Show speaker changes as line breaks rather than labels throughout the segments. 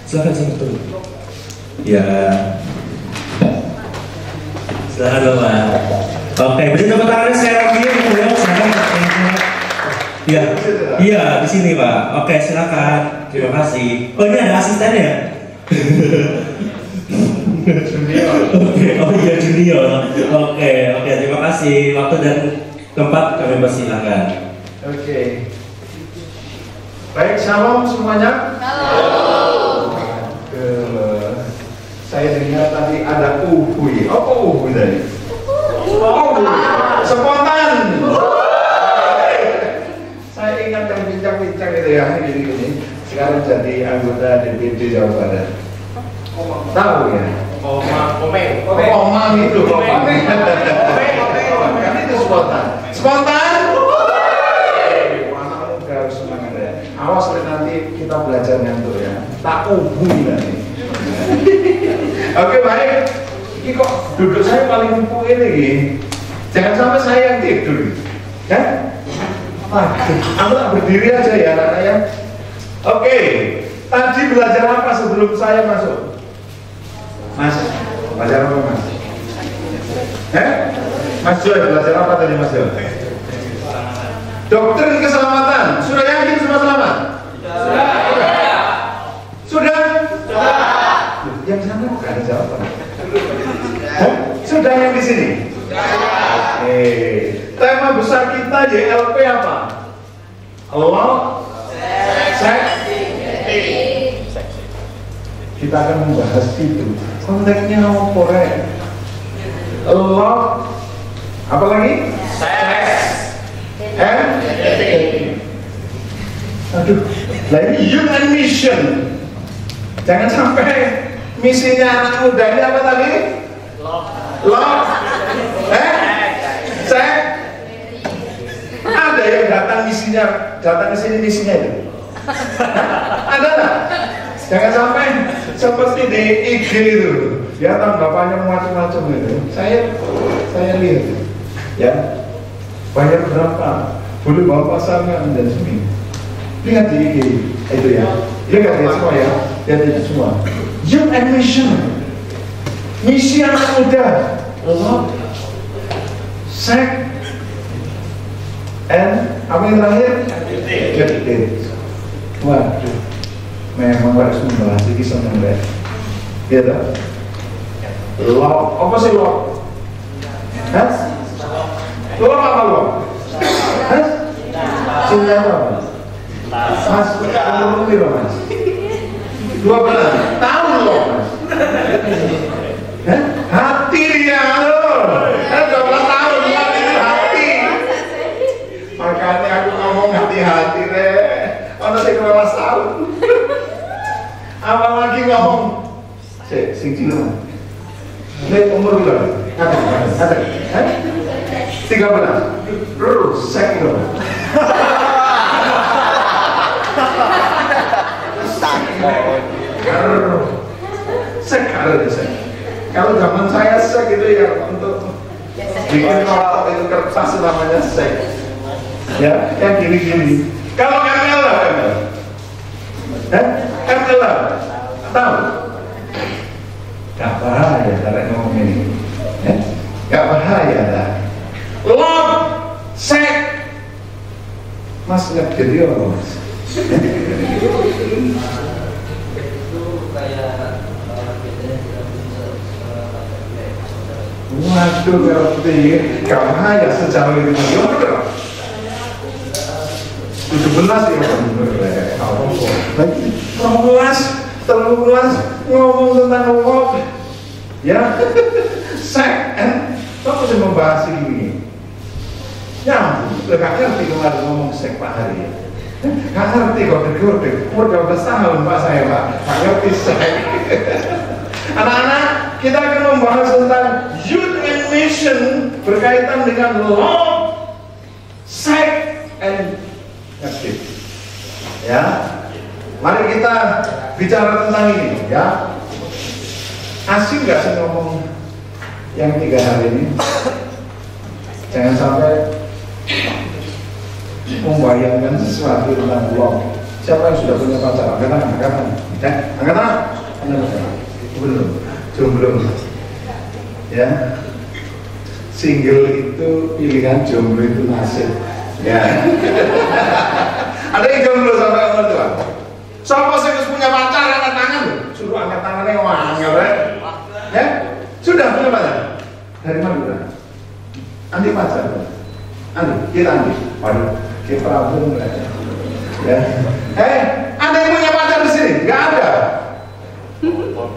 Silakan sini. Ya. Silakan Bapak. Oke, beri tepuk tangan sekali lagi beliau. Silakan. Iya, iya di sini Pak. Oke, silakan. Terima kasih. Oh ini ada asistennya. Junior. Oke, oh iya junior. Oke, terima kasih. Waktu dan tempat kami persilakan.
Oke. Baik, shalom semuanya. Shalom. Saya dengar tadi ada uhui. Apa uhui tadi? Oh, spontan. Saya ingat yang bincang-bincang itu ya, gini-gini. Sekarang jadi anggota DPD Jawa Barat. Tahu ya? Omang itu. Kan itu spontan. Spontan. Anak muda harus semangat ya. Awas nanti kita belajar ngantuk ya. Tak uhui nanti. Oke baik. Ini kok duduk saya paling empuk ini. Jangan sampai saya yang tidur. Kan? Aku tak berdiri aja ya anak-anak ya. Oke. Tadi belajar apa sebelum saya masuk? Mas, belajar apa Mas? Mas Joy, belajar apa tadi Mas Joy? Doktrin keselamatan. Sudah yakin semua selamat? Sudah? Yang sana bukan ada jawaban. Sudah yang di sini? Tema besar kita YLP apa? Allah, kita akan membahas itu. Konteksnya apa rek? Allah, apa lagi? Aduh, lah ini youth and mission. Jangan sampai misinya anak muda ini apa tadi? Love, sex. Ada yang datang ke sini misinya itu. Ada nggak? Jangan sampai seperti di IG itu, ya tanggapannya macam-macam itu. Saya lihat, ya bayar berapa, boleh bawa pasangan dan sebagainya. Lihat di IG itu ya, lihat semua ya, lihat itu semua. Youth and mission, misi anak muda, love, sex, and apa yang terakhir? Educate. Waduh. Memang harus membahas ini sebenarnya, ya tak? Love, apa sih love? Hah? Love apa love? Hah? Cinta apa? Mas, umur berapa Mas? 12. Tahu loh Mas? Hah? Hati dia loh. 12 tahun hati. Makanya aku ngomong hati-hati deh. Ono sing 12 tahun. Apalagi ngomong sing cilik. Nek umur berapa? Ada. 13. Rusak itu. Sekarang saya. Kalau zaman saya sek itu ya untuk bikin rokok itu kertas namanya sek. Ya, yang gini-gini. Kalau ML lah ML. ML lah. Tahu? Gak bahaya cara ngomong ini. Gak bahaya lah. Love, sex. Mas nggak jadi apa Mas? Waduh, ngerti. Gak bahaya secara itu. Itu belas ya terluas ngomong tentang love ya. Sek kamu bisa membahas ini ya, gak ngerti kemarin ngomong sek Pak Hari ya. Gak ngerti kok deg-deg umur 12 tahun Pak saya Pak, gak ngerti sek. Anak-anak, kita akan membahas tentang youth and mission berkaitan dengan love, sex, and aktif. Ya, mari kita bicara tentang ini. Ya, asing nggak sih ngomong yang 3 hari ini? Jangan sampai membayangkan sesuatu tentang love, Siapa yang sudah punya pacar? Angkat tangan, angkat tangan. Ya, angkat tangan. Belum, jomblo. Ya, single itu pilihan, jomblo itu nasib. Ya. Ada yang jomblo sampai umur tua. Siapa sih yang punya pacar angkat tangan? Suruh angkat tangannya wangel, ya. Sudah punya pacar? Dari mana? Andi pacar. Andi, kita Andi. Waduh, kita problem ya. Ada yang punya pacar di sini? Gak ada.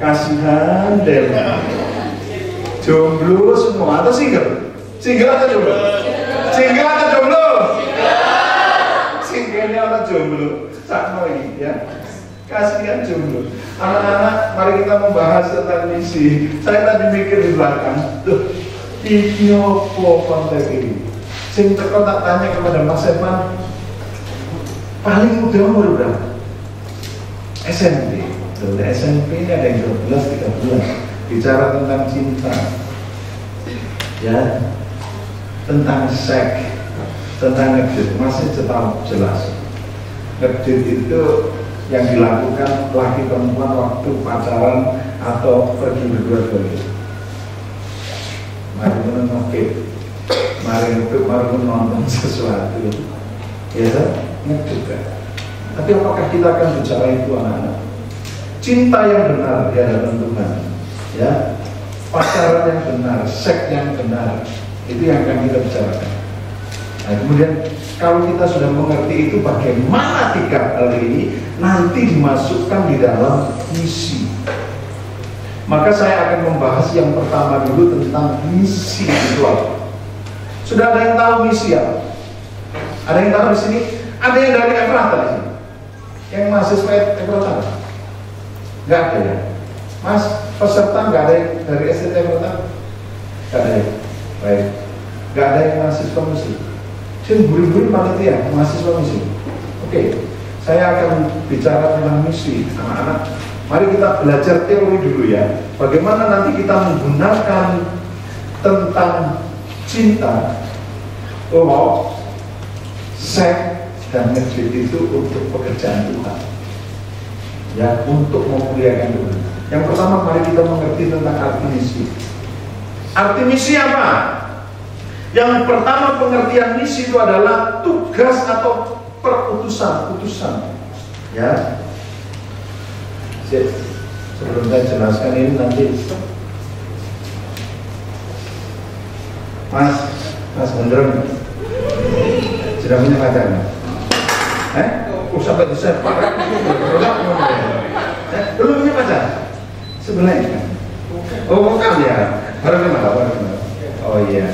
Kasihan deh. Jomblo semua atau single? Single atau jomblo? Single atau jomblo? Singlenya atau jomblo? Sama lagi ya. Kasihan jomblo. Anak-anak, mari kita membahas tentang misi. Saya tadi mikir di belakang. Tuh, ini apa konteks ini? Sing teko tak tanya kepada Mas Evan, paling muda umur berapa? SMP. SMP ini ada yang 12-13. Bicara tentang cinta, ya, tentang seks, tentang ngedit, masih tetap jelas. Ngedit itu yang dilakukan laki perempuan waktu pacaran atau pergi berdua-dua. Mari menonton, mari menonton sesuatu, ya, ngedit kan. Tapi apakah kita akan bicara itu anak-anak? Cinta yang benar di hadapan Tuhan, ya, pacaran yang benar, seks yang benar, itu yang akan kita bicarakan. Nah, kemudian kalau kita sudah mengerti itu, bagaimana 3 hal ini nanti dimasukkan di dalam misi. Maka saya akan membahas yang pertama dulu tentang misi itu apa. Sudah ada yang tahu misi apa? Ada yang tahu di sini? Ada yang dari Efrata di sini? Yang mahasiswa Efrata? Nggak ada ya? Mas, peserta nggak ada yang dari STT Efrata? Nggak ada ya? Baik. Nggak ada yang mahasiswa musik? Sini buri-buri panitia, mahasiswa misi. Oke, saya akan bicara tentang misi, anak-anak. Mari kita belajar teori dulu ya. Bagaimana nanti kita menggunakan tentang cinta, seks dan ngedit itu untuk pekerjaan Tuhan. Ya, untuk memuliakan Tuhan. Yang pertama, mari kita mengerti tentang arti misi. Arti misi apa? Yang pertama, pengertian misi itu adalah tugas atau utusan. Ya. Sebelum saya jelaskan ini nanti, Mas Gondrong sudah punya pacar? Sampai bisa pakai belum punya pacar? Sebenarnya bukan ya, baru kenal. Oh iya.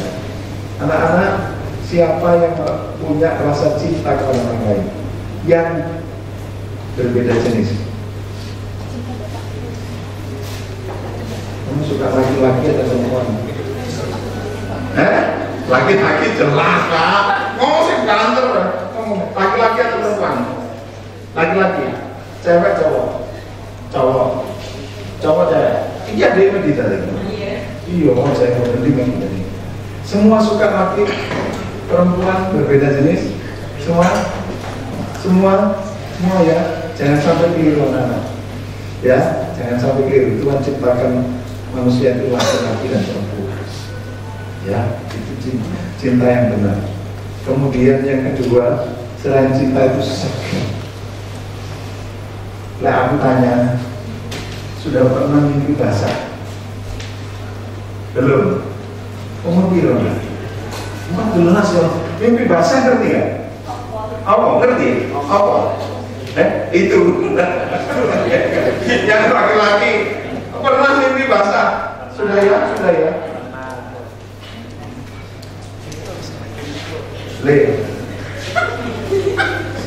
Anak-anak, siapa yang punya rasa cinta kepada orang lain yang berbeda jenis? Kamu suka laki-laki atau perempuan? Laki-laki jelas Pak. Ngomong sih banter. Laki-laki atau perempuan? Laki-laki. Cewek cowok? Cowok cewek. Iya dia tidak ada. Iya, saya mau penting tadi. Semua suka laki, perempuan berbeda jenis. Semua ya. Jangan sampai keliru anak. Ya, jangan sampai keliru. Tuhan ciptakan manusia itu laki-laki dan perempuan. Ya, itu cinta yang benar. Kemudian yang kedua, selain cinta itu seks. Lah aku tanya, sudah pernah mimpi basah? Belum. Umur biru kan? Emang jelas ya. Mimpi basah ngerti gak? Apa? Ngerti? Apa? Itu. Yang laki-laki pernah mimpi basah? Sudah ya.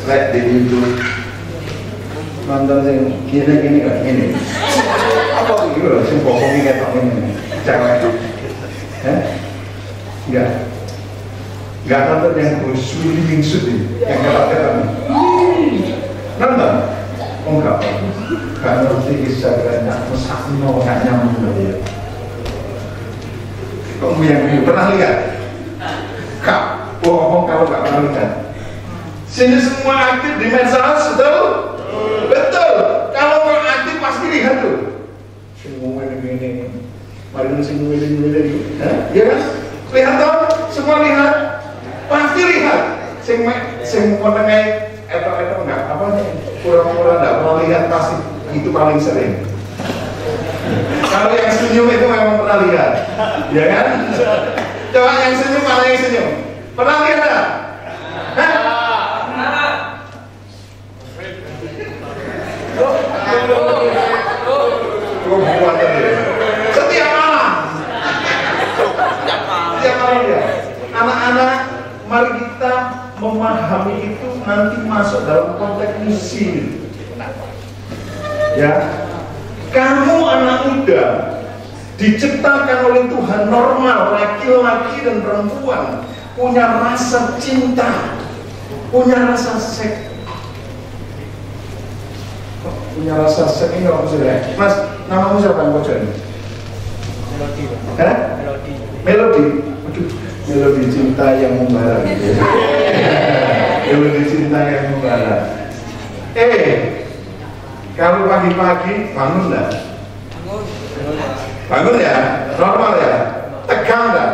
Lihat di YouTube nonton yang gini kok ini. Apa itu loh? Sing bohongi kayak ini. Cewek. Enggak nonton yang Bruce Wingsut ini, yang kata-kata. Nonton? Oh enggak. Enggak ngerti kisah banyak mesakno enggak nyambung dia. Kamu yang pernah lihat? Kak, bohong kalau enggak pernah lihat. Sini semua aktif di medsos, betul? Betul. Kalau mau aktif pasti lihat tuh. Semua ini. Mari semua ini. Ya kan? Lihat toh, semua lihat. Pasti lihat. Sing mau nengai atau enggak apa nih? Pura-pura enggak pernah lihat pasti itu paling sering. Kalau yang senyum itu memang pernah lihat, ya kan? Coba yang senyum, mana yang senyum? Pernah lihat enggak? Setiap malam ya. Anak-anak, mari kita memahami itu nanti masuk dalam konteks misi. Ya, kamu anak muda diciptakan oleh Tuhan normal, laki-laki dan perempuan punya rasa cinta, punya rasa seks. Punya rasa seks ini apa sih? Mas, namamu siapa yang bocor ini? Melodi. Melodi. Melodi. Aduh, melodi cinta yang membara gitu ya. Melodi cinta yang membara. Kalau pagi-pagi bangun enggak? Bangun ya? Normal ya? Tegang enggak?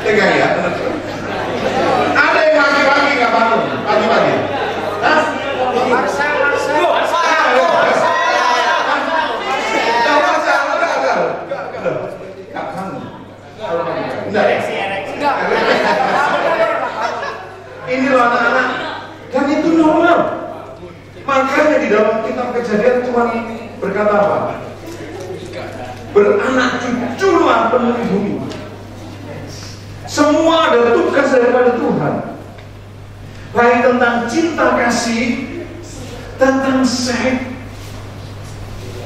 Tegang ya? Ada yang pagi-pagi nggak bangun? Pagi-pagi? Hah? Ini loh anak-anak, dan itu normal. Makanya di dalam kitab Kejadian Tuhan berkata apa? Beranak cuculah penuhi bumi. Semua ada tugas daripada Tuhan. Baik tentang cinta kasih, tentang seks,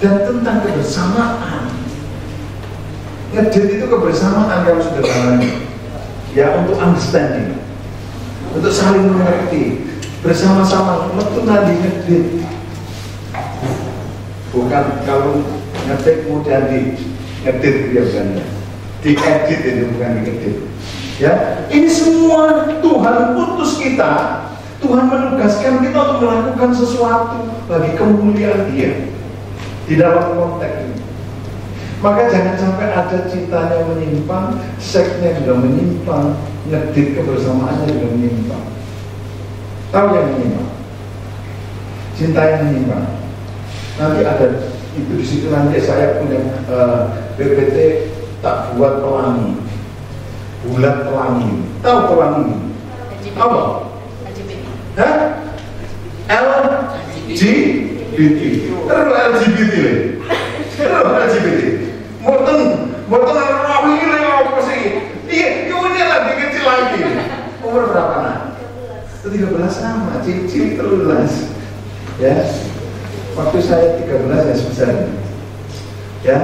dan tentang kebersamaan. Ngedit itu kebersamaan kalau sudah tahu. Ya, untuk understanding, untuk saling mengerti, bersama-sama metu nanti ngedit. Bukan kalau ngedit mudah di ngedit biasanya, diedit itu bukan diedit. Ya, ini semua Tuhan utus kita, Tuhan menugaskan kita untuk melakukan sesuatu bagi kemuliaan Dia di dalam konteks ini. Maka jangan sampai ada cintanya menyimpang, seksnya juga menyimpang, ngedit kebersamaannya juga menyimpang. Tahu yang menyimpang? Cinta yang menyimpang. Nanti ada itu di situ, nanti saya punya BPT tak buat pelangi, bulat pelangi. Tahu pelangi? Apa? Hah? LGBT. Terus LGBT le. Terus LGBT. Morten roh ini apa sih? Iya, ini lagi kecil lagi. Umur berapa nak? 13 sama, cilik 13. Ya. Waktu saya 13 ya sebesar ini. Ya.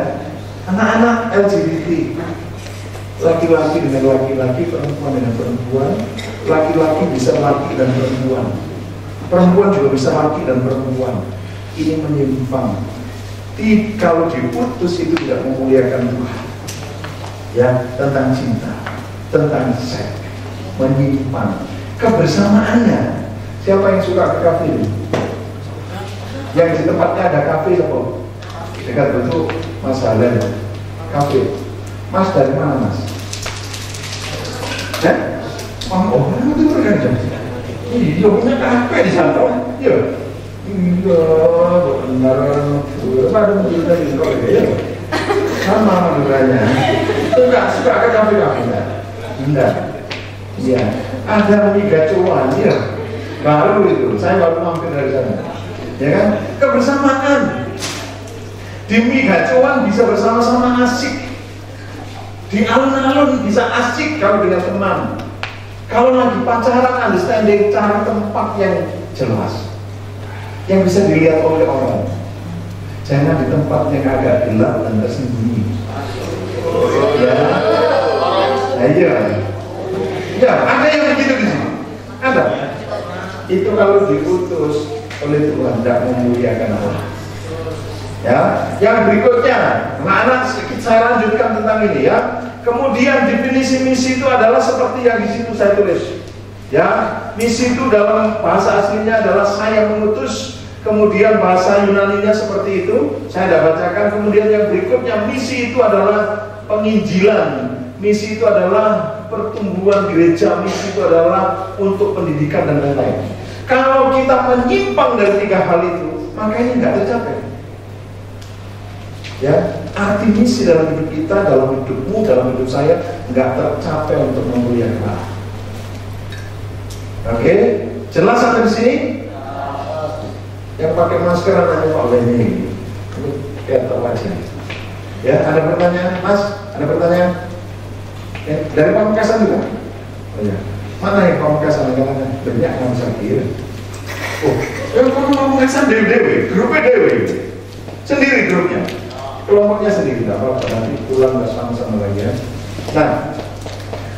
Anak-anak LGBT. Laki-laki dengan laki-laki, perempuan dengan perempuan. Laki-laki bisa laki dan perempuan. Perempuan juga bisa laki dan perempuan. Ini menyimpang. Kalau diputus itu tidak memuliakan Tuhan. Ya, tentang cinta, tentang seks, menyimpang. Kebersamaannya. Siapa yang suka ke kafe ini? Yang di tempatnya ada kafe apa? Dekat betul Mas Halen. Kafe. Mas dari mana Mas? Oh, itu kan jam. Iya, punya kafe di sana. Iya. Iya, benar. Ada mobil dari sekolah ya. Sama modulnya. Enggak suka ke kafe-kafe enggak. Iya. Ada mie gacuan, ya. Baru itu. Saya baru mampir dari sana. Ya kan? Kebersamaan. Di mie gacuan bisa bersama-sama asik. Di alun-alun bisa asik kalau dengan teman. Kalau lagi pacaran, understanding cari tempat yang jelas, yang bisa dilihat oleh orang. Jangan di tempat yang agak gelap dan tersembunyi. Ya, iya. Ya, ada yang begitu di sini. Ada. Itu kalau diutus oleh Tuhan tidak memuliakan Allah. Ya, yang berikutnya, anak-anak sedikit saya lanjutkan tentang ini ya. Kemudian definisi misi itu adalah seperti yang di situ saya tulis. Ya, misi itu dalam bahasa aslinya adalah saya mengutus. Kemudian bahasa Yunaninya seperti itu, saya tidak bacakan. Kemudian yang berikutnya, misi itu adalah penginjilan, misi itu adalah pertumbuhan gereja, misi itu adalah untuk pendidikan dan lain-lain. Kalau kita menyimpang dari tiga hal itu, maka ini nggak tercapai. Ya, arti misi dalam hidup kita, dalam hidupmu, dalam hidup saya nggak tercapai untuk memuliakan Allah. Oke, jelas sampai di sini? Yang pakai masker namanya Pak Benny. Ini kayak tahu aja. Ya, ada pertanyaan, Mas? Ada pertanyaan? Ya, dari Pamekasan juga? Oh ya. Mana yang Pamekasan? Banyak yang bisa kira. Oh, yang Pamekasan dewe, grupnya dewe. Sendiri grupnya. Kelompoknya sendiri, tidak apa-apa. Nanti pulang nggak sama-sama lagi ya. Nah,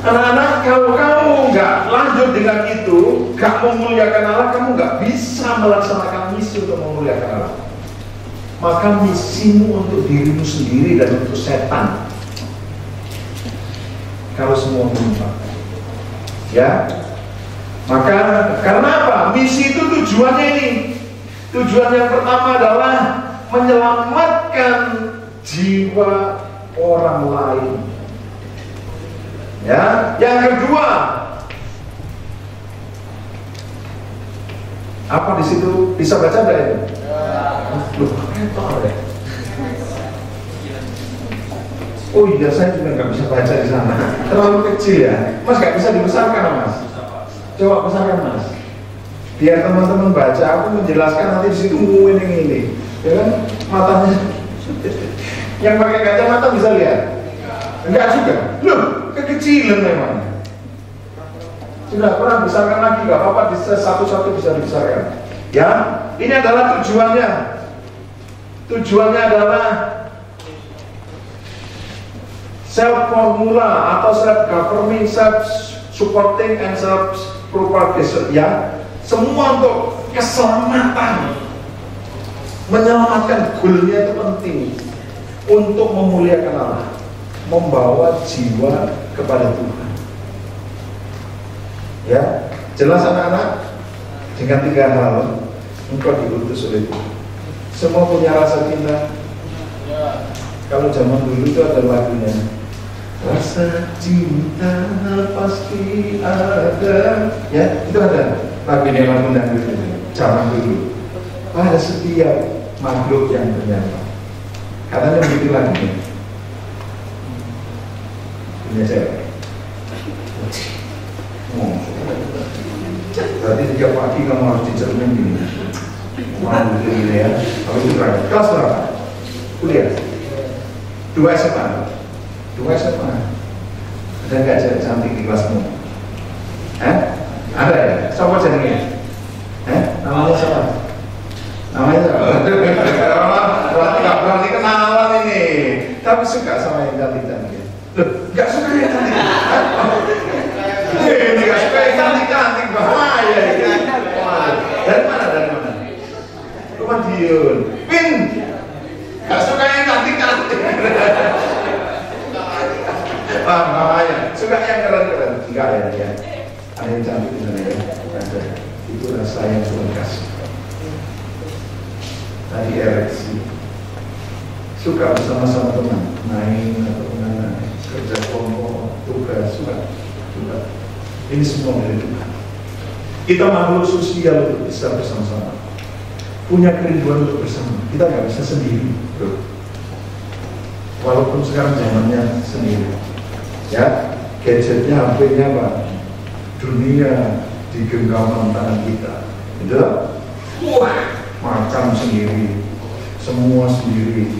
anak-anak, kalau kamu nggak lanjut dengan itu, nggak memuliakan Allah, kamu nggak bisa melaksanakan misi untuk memuliakan Allah. Maka misimu untuk dirimu sendiri dan untuk setan. Kalau semua menyimpang, ya. Maka karena apa? Misi itu tujuannya ini. Tujuan yang pertama adalah menyelamatkan jiwa orang lain. Ya, yang kedua, apa di situ? Bisa baca enggak itu? Oh iya, saya juga nggak bisa baca di sana. Terlalu kecil ya. Mas nggak bisa dibesarkan, Mas. Coba besarkan, Mas. Biar teman-teman baca. Aku menjelaskan nanti di situ ini, ya kan? Matanya. Yang pakai kacamata bisa lihat? Enggak juga. Loh, kekecilan memang. Sudah pernah besarkan lagi, nggak apa-apa, satu-satu bisa dibesarkan. Ya, ini adalah tujuannya. Tujuannya adalah self formula atau self governing, self supporting, and self propagation. Ya, semua untuk keselamatan, menyelamatkan goalnya itu penting untuk memuliakan Allah, membawa jiwa kepada Tuhan. Ya, jelas anak-anak, dengan tiga hal engkau diutus oleh Tuhan. Semua punya rasa cinta. Kalau zaman dulu itu ada lagunya, rasa cinta pasti ada. Ya, itu ada lagunya, lagu dangdut itu zaman dulu. Pada setiap makhluk yang bernyawa. Katanya begitu lagunya. Punya cewek. Berarti tiap pagi kamu harus dicermin gini. Mau begini ya. Kalau itu berapa? Kelas berapa? Kuliah. 2 SMA. 2 SMA. Ada nggak cewek cantik di kelasmu? Ada ya? Siapa jenengnya? Namanya siapa? Namanya siapa? Berarti nggak berani kenalan ini. Tapi suka sama yang cantik-cantik. Loh, nggak suka yang cantik? Ini nggak suka yang cantik-cantik, bahaya ini. Dari mana? Rumah Dion. Pin, nggak suka yang cantik-cantik. Bahaya. Suka yang keren-keren. Enggak ya. Ada yang cantik di sana ya. Ada. Itu rasa yang Tuhan kasih. Tadi ereksi. Suka bersama-sama teman, main atau mana, kerja kelompok, tugas, suka. Ini semua dari Tuhan. Kita makhluk sosial untuk bisa bersama-sama, punya kerinduan untuk bersama. Kita nggak bisa sendiri, bro. Walaupun sekarang zamannya sendiri, ya, gadgetnya, HP-nya, Pak, dunia di genggaman tangan kita, gitu. Wah, makan sendiri, semua sendiri,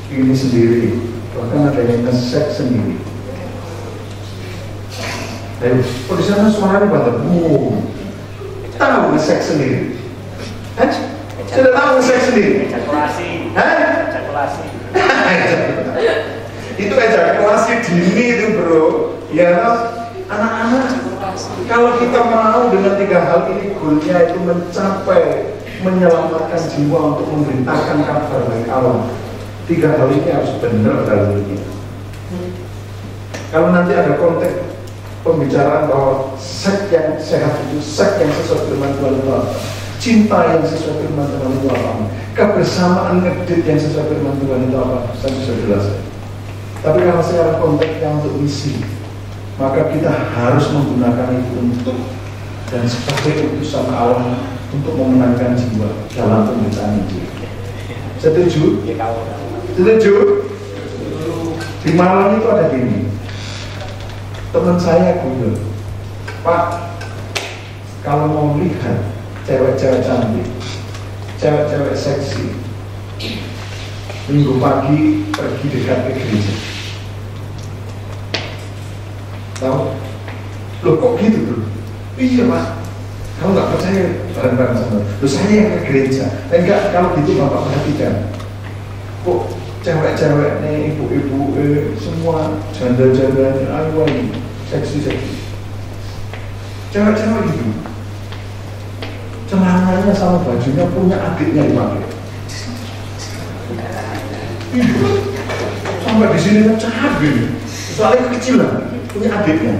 ini sendiri, bahkan ada yang nge-sex sendiri. Ayo, oh di sana suaranya banget, tahu nge-sex sendiri? Sudah tahu nge-sex sendiri?
Ejakulasi. Ejakulasi.
Itu ejakulasi dini itu, bro. Ya, anak-anak, kalau kita mau dengan tiga hal ini, goalnya itu mencapai menyelamatkan jiwa untuk memberitakan kabar dari Allah. Tiga hal ini harus benar dalam hidup kita. Kalau nanti ada konteks pembicaraan bahwa seks yang sehat itu, seks yang sesuai firman Tuhan itu apa? Cinta yang sesuai firman Tuhan itu apa? Kebersamaan ngedit yang sesuai firman Tuhan itu apa? Saya bisa jelaskan. Tapi kalau secara konteksnya untuk misi, maka kita harus menggunakan itu untuk dan sebagai utusan Allah untuk memenangkan jiwa dalam pemberitaan Injil. Setuju? Setuju? Di Malang itu ada gini, teman saya Google, Pak, kalau mau lihat cewek-cewek cantik, cewek-cewek seksi, minggu pagi pergi dekat ke gereja. Tahu? Loh kok gitu tuh? Iya Pak, kamu nggak percaya bareng-bareng sama loh, saya yang ke gereja. Enggak, kalau gitu Bapak perhatikan, kok cewek-cewek nih, ibu-ibu, semua janda-janda, ayo seksi-seksi. Cewek-cewek gitu, celananya sama bajunya punya adiknya dipakai. Sampai di sini kan cabai, soalnya kecilan, punya adiknya.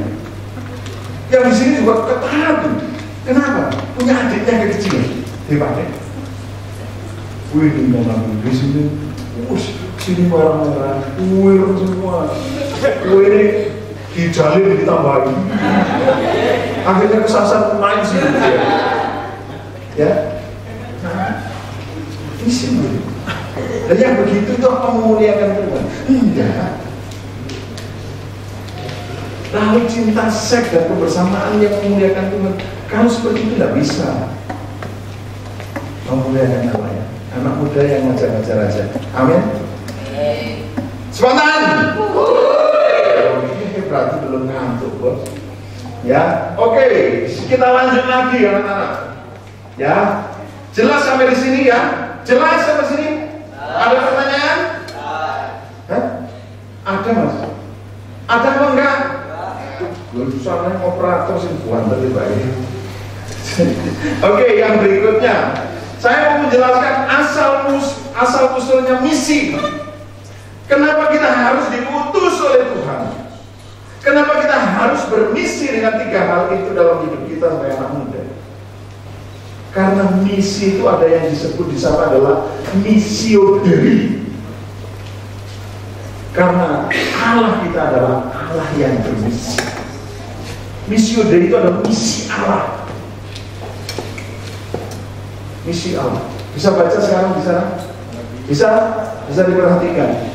Yang di sini juga ketahan. Kenapa? Punya adiknya kecilan dipakai. Wih, di di sini, sini marah-marah, semua. Ini dijalin ditambahin. Akhirnya kesasar main sih. Ya, ini sih. Dan yang begitu itu apa memuliakan Tuhan? Enggak. Lalu cinta seks dan kebersamaan yang memuliakan Tuhan, kalau seperti itu tidak bisa memuliakan Allah ya. Anak muda yang ngajar-ngajar aja. Amin. Spontan. Berarti belum ngantuk bos. Ya, oke. Kita lanjut lagi anak-anak. Ya, jelas sampai di sini ya. Jelas sampai sini. Ada pertanyaan? Hah? Ada mas? Ada apa enggak? Sana operator sih bukan lebih baik. Oke, yang berikutnya saya mau menjelaskan asal usulnya misi. Kenapa kita harus diutus oleh Tuhan? Kenapa kita harus bermisi dengan 3 hal itu dalam hidup kita sebagai anak muda? Karena misi itu ada yang disebut di sana adalah missio Dei. Karena Allah kita adalah Allah yang bermisi. Missio Dei itu adalah misi Allah. Misi Allah. Bisa baca sekarang di sana? Bisa diperhatikan.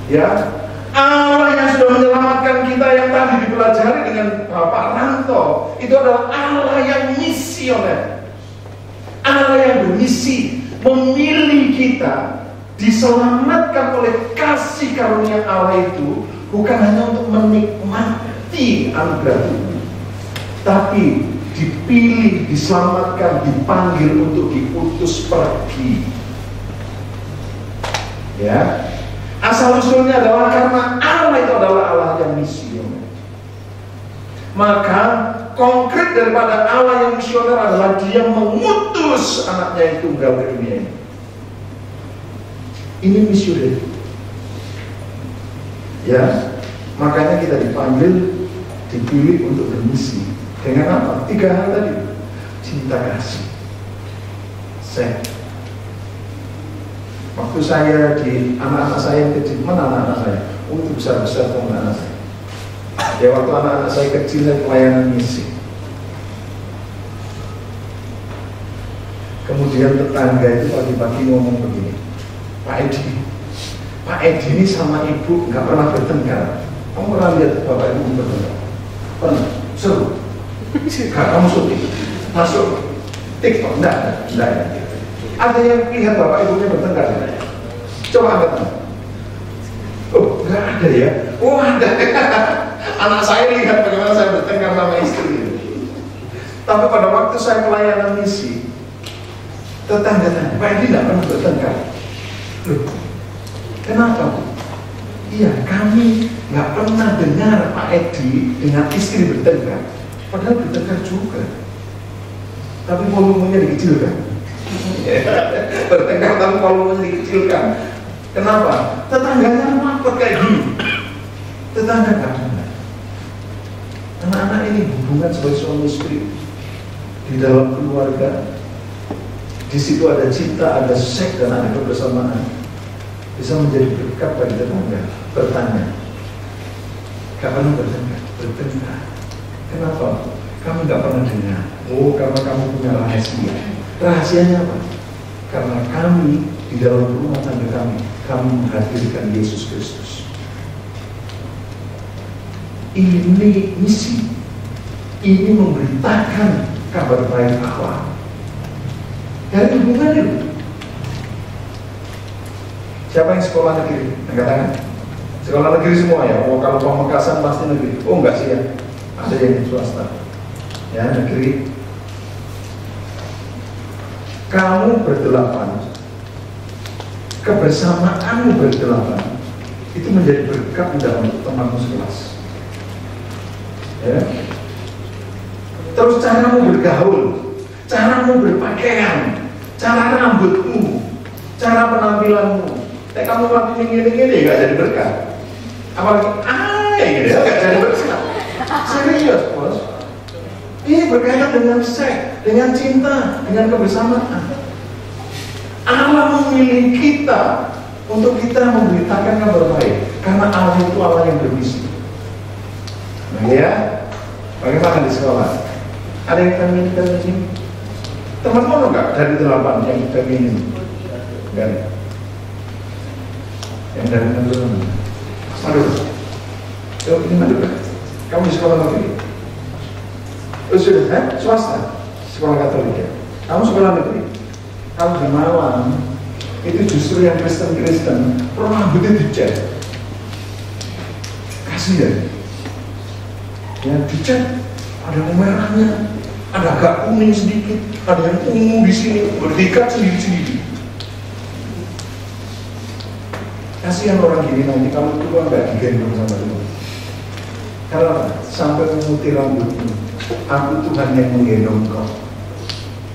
Ya, Allah yang sudah menyelamatkan kita yang tadi dipelajari dengan Bapak Ranto, itu adalah Allah yang misioner. Allah yang bermisi, memilih kita, diselamatkan oleh kasih karunia Allah itu, bukan hanya untuk menikmati anugerah itu, tapi dipilih, diselamatkan, dipanggil untuk diutus pergi. Ya, asal usulnya adalah karena Allah itu adalah Allah yang misioner. Maka konkret daripada Allah yang misioner adalah Dia mengutus anaknya yang tunggal ke dunia ini. Ini misioner. Ya, makanya kita dipanggil, dipilih untuk bermisi. Dengan apa? 3 hal tadi. Cinta kasih, seks. Waktu saya di anak-anak saya yang kecil, mana anak-anak saya? Untuk besar-besar sama anak saya. Ya waktu anak-anak saya kecil saya pelayanan misi. Kemudian tetangga itu pagi-pagi ngomong begini, Pak Edi ini sama ibu nggak pernah bertengkar. Kamu pernah lihat bapak ibu bertengkar? Pernah? Seru? Gak kamu syuting? Masuk TikTok? Enggak. Ada yang lihat bapak ibunya bertengkar? Coba angkat tangan. Oh, nggak ada ya? Oh, ada. Anak saya lihat bagaimana saya bertengkar sama istri. Tapi pada waktu saya pelayanan misi, tetangga tanya, Pak Edi tidak pernah bertengkar. Loh, kenapa? Iya, kami nggak pernah dengar Pak Edi dengan istri bertengkar. Padahal bertengkar juga. Tapi volumenya dikecilkan. Bertengkar tapi volumenya dikecilkan. Kenapa? Tetangganya ngapet kayak gini. Tetangga nggak dengar. anak-anak ini hubungan sebagai suami istri di dalam keluarga, di situ ada cinta, ada seks, dan ada kebersamaan, bisa menjadi berkat bagi tetangga. Bertanya, kapan bertengkar? Bertengkar. Kenapa? Kamu nggak pernah dengar. Oh, karena kamu punya rahasia. Rahasianya apa? Karena kami di dalam rumah tangga kami menghadirkan Yesus Kristus. Ini misi. Ini memberitakan kabar baik Allah. Dari hubungan itu. Siapa yang sekolah negeri? Angkat tangan. Sekolah negeri semua ya? Oh, kalau Pamekasan pasti negeri. Oh, enggak sih ya. Ada yang swasta. Ya, negeri. Kamu berdelapan, kebersamaanmu berdelapan, itu menjadi berkat dalam temanmu sekelas. Ya. Terus caramu bergaul, caramu berpakaian, cara rambutmu, cara penampilanmu. Kamu mati gini-gini gak jadi berkat. Apalagi gitu ya, gak jadi berkat. Serius bos. Ini berkaitan dengan seks, dengan cinta, dengan kebersamaan. Allah memilih kita untuk kita memberitakan kabar baik, karena Allah itu Allah yang bermisi. Nah ya, bagaimana di sekolah? Ada yang feminin? Teman-teman enggak dari 8 yang feminin? Enggak ada. Yang dari teman-teman? Aduh, coba ini mana? Kamu di sekolah negeri? Oh sudah, swasta, sekolah Katolik ya. Kamu sekolah negeri. Kalau di Malang itu justru yang Kristen rambutnya dicat. Kasihan. Yang dicat ada yang merahnya, ada agak kuning sedikit, ada yang ungu di sini, berdikat sendiri-sendiri. Kasihan orang gini nanti kalau tua nggak digendong sama Tuhan. Kalau sampai memutih rambutmu, aku Tuhan yang menggendong kau.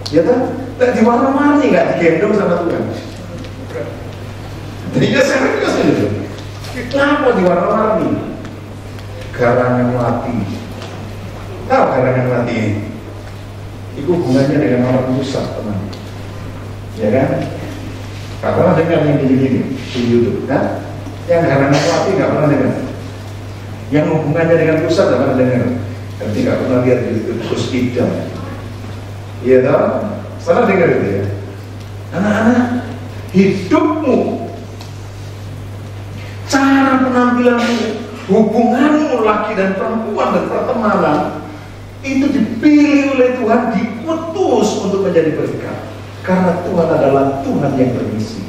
Ya kan? Tak diwarna-warni nggak digendong sama Tuhan. Jadi serius itu. Kenapa diwarna-warni? Garangan mati. Tahu garangan mati ini? Itu hubungannya dengan orang rusak, teman. Ya kan? Gak pernah dengar yang gini-gini di YouTube, kan? Yang garangan mati gak pernah dengar. Yang hubungannya dengan pusat gak pernah dengar. Nanti gak pernah lihat di YouTube Gus Idam. Iya tau? Pernah dengar itu ya? Anak-anak, hidupmu, cara penampilanmu, hubunganmu laki dan perempuan dan pertemanan itu dipilih oleh Tuhan, diutus untuk menjadi berkat. Karena Tuhan adalah Tuhan yang bermisi.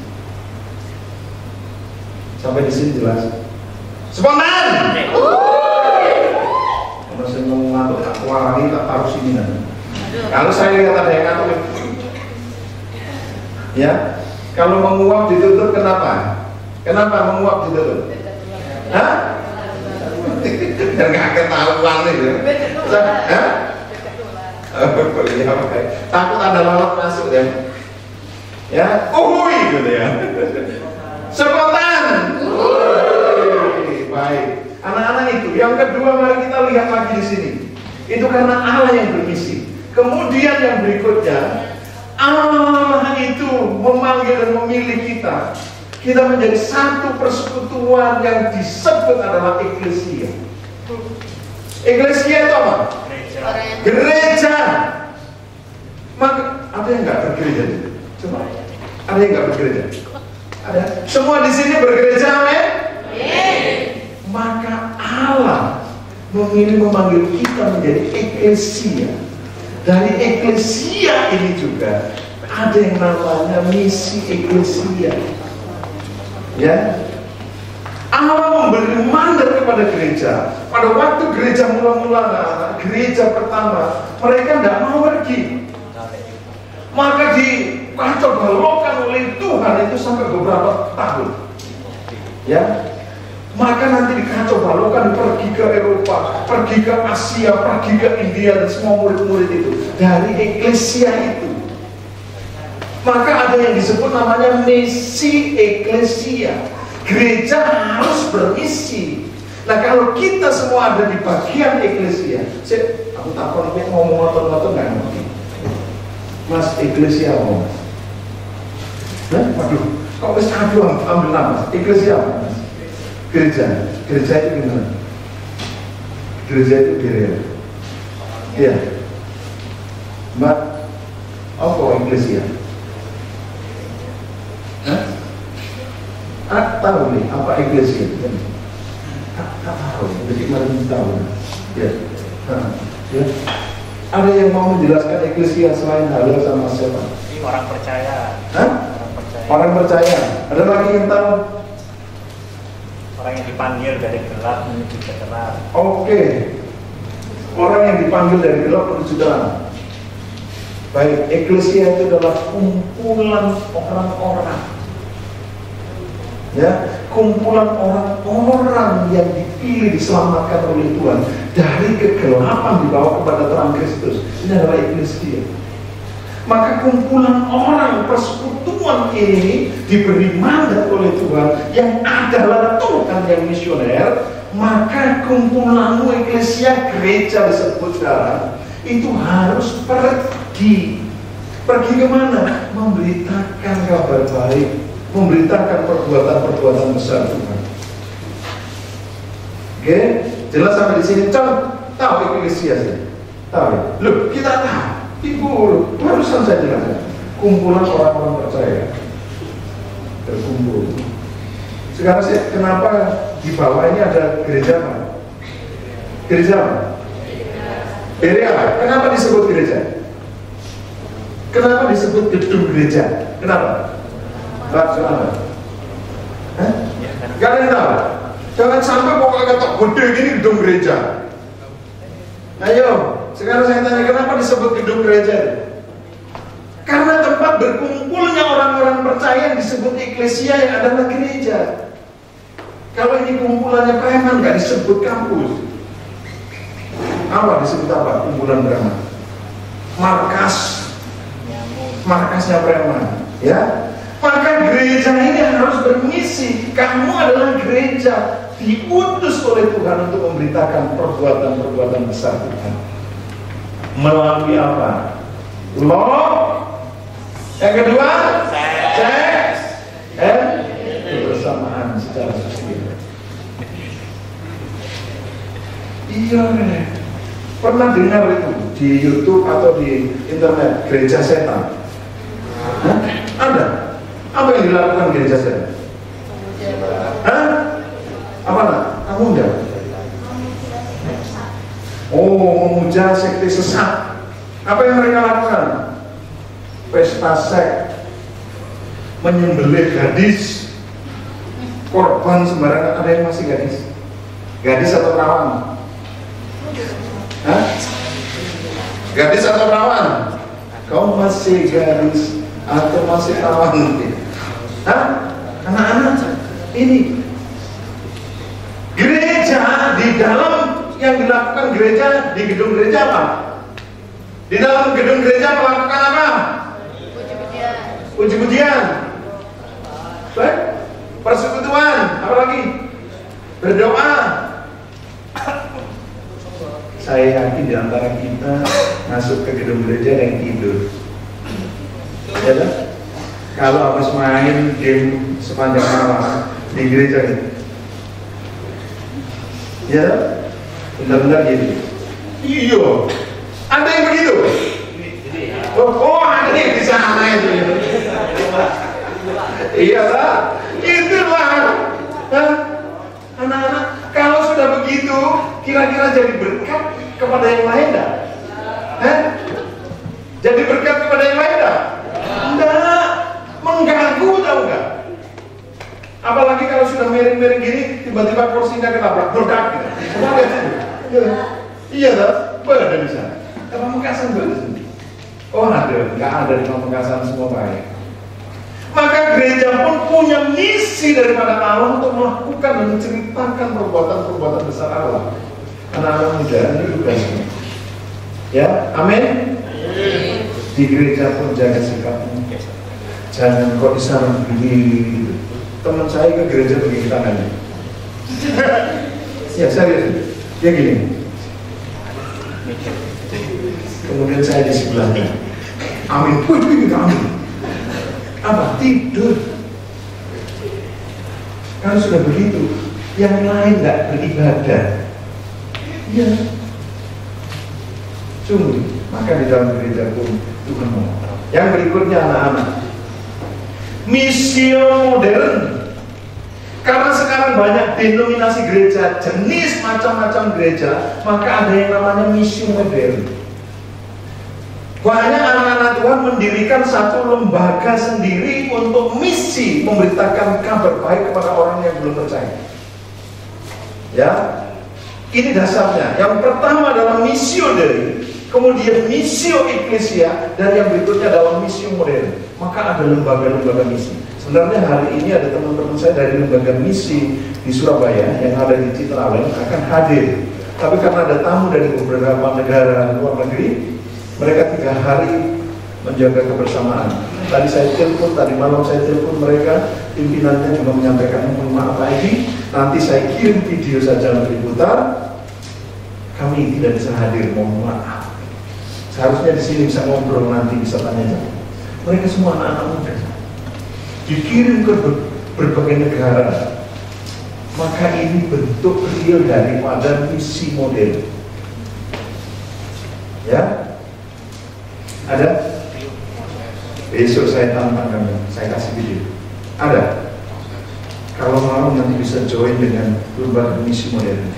Sampai di sini jelas? Spontan! Kalau saya mau ngantuk, aku lagi tak taruh sini nanti. Kalau saya lihat ada yang ngantuk, ya, kalau menguap ditutup kenapa? Kenapa menguap ditutup? Hah? Dan nggak ketahuan itu. Hah? Takut ada lalat masuk ya. Ya, uhui gitu ya. Spontan. Baik. Anak-anak itu. Yang kedua, mari kita lihat lagi di sini. Itu karena Allah yang bermisi. Kemudian yang berikutnya, Allah itu memanggil dan memilih kita. Kita menjadi satu persekutuan yang disebut adalah eklesia. Eklesia itu apa? Gereja. Maka ada yang nggak bergereja? Coba. Ada yang nggak bergereja? Ada. Semua di sini bergereja, amin? Maka Allah memilih memanggil kita menjadi eklesia. Dari eklesia ini juga ada yang namanya misi eklesia. Ya, Allah memberi mandat kepada gereja. Pada waktu gereja mula-mula, gereja pertama, mereka tidak mau pergi. Maka dikacau balokkan oleh Tuhan itu sampai beberapa tahun. Ya, maka nanti dikacau balokkan, pergi ke Eropa, pergi ke Asia, pergi ke India, dan semua murid-murid itu dari eklesia itu. Maka ada yang disebut namanya misi eklesia. Gereja harus bermisi. Nah kalau kita semua ada di bagian eklesia, aku takut ini ngomong ngotot-ngotot nggak ngerti. Mas, eklesia apa mas? Nah, waduh, kok wis aduh ambil nama, eklesia apa mas? Gereja, gereja itu gimana? Gereja itu gereja. Iya. Mbak, apa eklesia? Tahu nih apa eklesia? Tahu, jadi kemarin tahu. Ya. Ya. Ada yang mau menjelaskan eklesia selain Halil sama siapa?
Ini orang percaya.
Hah?
Orang percaya.
Orang percaya. Ada lagi yang tahu?
Orang yang dipanggil dari gelap menuju ke terang.
Oke. Orang yang dipanggil dari gelap menuju terang. Baik, eklesia itu adalah kumpulan orang-orang. Ya, kumpulan orang-orang yang dipilih diselamatkan oleh Tuhan dari kegelapan dibawa kepada terang Kristus. Ini adalah eklesia. Maka kumpulan orang persekutuan ini diberi mandat oleh Tuhan yang adalah Tuhan yang misioner. Maka kumpulanmu eklesia gereja disebut sekarang itu harus pergi. Pergi kemana? Memberitakan kabar baik, memberitakan perbuatan-perbuatan besar Tuhan. Oke, jelas sampai di sini. Tahu eklesia sih? Tahu ya? Loh, kita tahu. Ibu, barusan saya jelaskan. Kumpulan orang-orang percaya berkumpul. Sekarang sih, kenapa di bawah ini ada gereja apa? Gereja apa? Gereja apa? Kenapa disebut gereja? Kenapa disebut gedung gereja? Kenapa? Kenapa? Hah? Kalian tahu? Jangan sampai pokoknya kata gede gini gedung gereja. Ayo, sekarang saya tanya, kenapa disebut gedung gereja? Karena tempat berkumpulnya orang-orang percaya yang disebut eklesia yang adalah gereja. Kalau ini kumpulannya preman nggak disebut kampus. Apa disebut apa? Kumpulan preman. Markasnya preman. Ya. Maka gereja ini harus bermisi. Kamu adalah gereja diutus oleh Tuhan untuk memberitakan perbuatan-perbuatan besar Tuhan. Melalui apa? Law. Yang kedua, seks, dan kebersamaan secara sosial. Iya, pernah dengar itu di YouTube atau di internet gereja setan? Hah? Ada? Apa yang dilakukan gereja setan? Hah? Apa nak? Kamu enggak? Oh, memuja sekte sesat. Apa yang mereka lakukan? Pesta seks, menyembelih gadis, korban sembarangan. Ada yang masih gadis? Gadis atau perawan? Hah? Gadis atau perawan? Kau masih gadis atau masih perawan? Hah? Anak-anak ini gereja di dalam yang dilakukan gereja di gedung gereja apa? Di dalam gedung gereja melakukan apa? Puji-pujian, baik, persekutuan, apa lagi? Berdoa. Saya yakin di antara kita masuk ke gedung gereja yang tidur. Ya kan? Kalau habis main game sepanjang malam di gereja ini, ya, benar-benar gitu. Iya, ada yang begitu. Oh, ada yang di sana itu. Iya lah, itulah. Anak-anak, kalau sudah begitu, kira-kira jadi berkat kepada yang lain dah? Jadi berkat kepada yang lain dah? Enggak, mengganggu tau enggak? Apalagi kalau sudah miring-miring gini, tiba-tiba kursinya ketabrak, berdak gitu. Iya dah, berada di sana. Apa Pamekasan berada di sini? Oh ada, nggak ada di Pamekasan semua baik. Maka gereja pun punya misi daripada Allah untuk melakukan dan menceritakan perbuatan-perbuatan besar Allah. Anak-anak muda ini juga semua. Ya, amin. Di gereja pun jaga sikapmu. Jangan kok di sana begini. Teman saya ke gereja begini tangannya. Ya serius. Dia gini. Kemudian saya di sebelahnya. Amin. Wih, amin. Apa? Tidur. Kalau sudah begitu, yang lain nggak beribadah. Iya. Sungguh. Maka di dalam gereja pun Tuhan mau. Yang berikutnya anak-anak. Misi modern. Karena sekarang banyak denominasi gereja, jenis macam-macam gereja, maka ada yang namanya misi modern. Banyak anak-anak Tuhan mendirikan satu lembaga sendiri untuk misi memberitakan kabar baik kepada orang yang belum percaya. Ya, ini dasarnya. Yang pertama adalah missio Dei, kemudian missio Ecclesia, dan yang berikutnya adalah missio modern. Maka ada lembaga-lembaga misi. Sebenarnya hari ini ada teman-teman saya dari lembaga misi di Surabaya yang ada di Citraland akan hadir. Tapi karena ada tamu dari beberapa negara luar negeri, mereka 3 hari menjaga kebersamaan. Tadi malam saya telepon mereka, pimpinannya juga menyampaikan mohon maaf Pak Edi, nanti saya kirim video saja untuk diputar. Kami tidak bisa hadir, mohon maaf. Seharusnya di sini bisa ngobrol nanti, bisa tanya jawab. Mereka semua anak-anak muda. Dikirim ke berbagai negara. Maka ini bentuk real daripada misi modern. Ya, ada? Besok saya tantang kamu, saya kasih video. Ada? Kalau mau nanti bisa join dengan lembaga misi modern.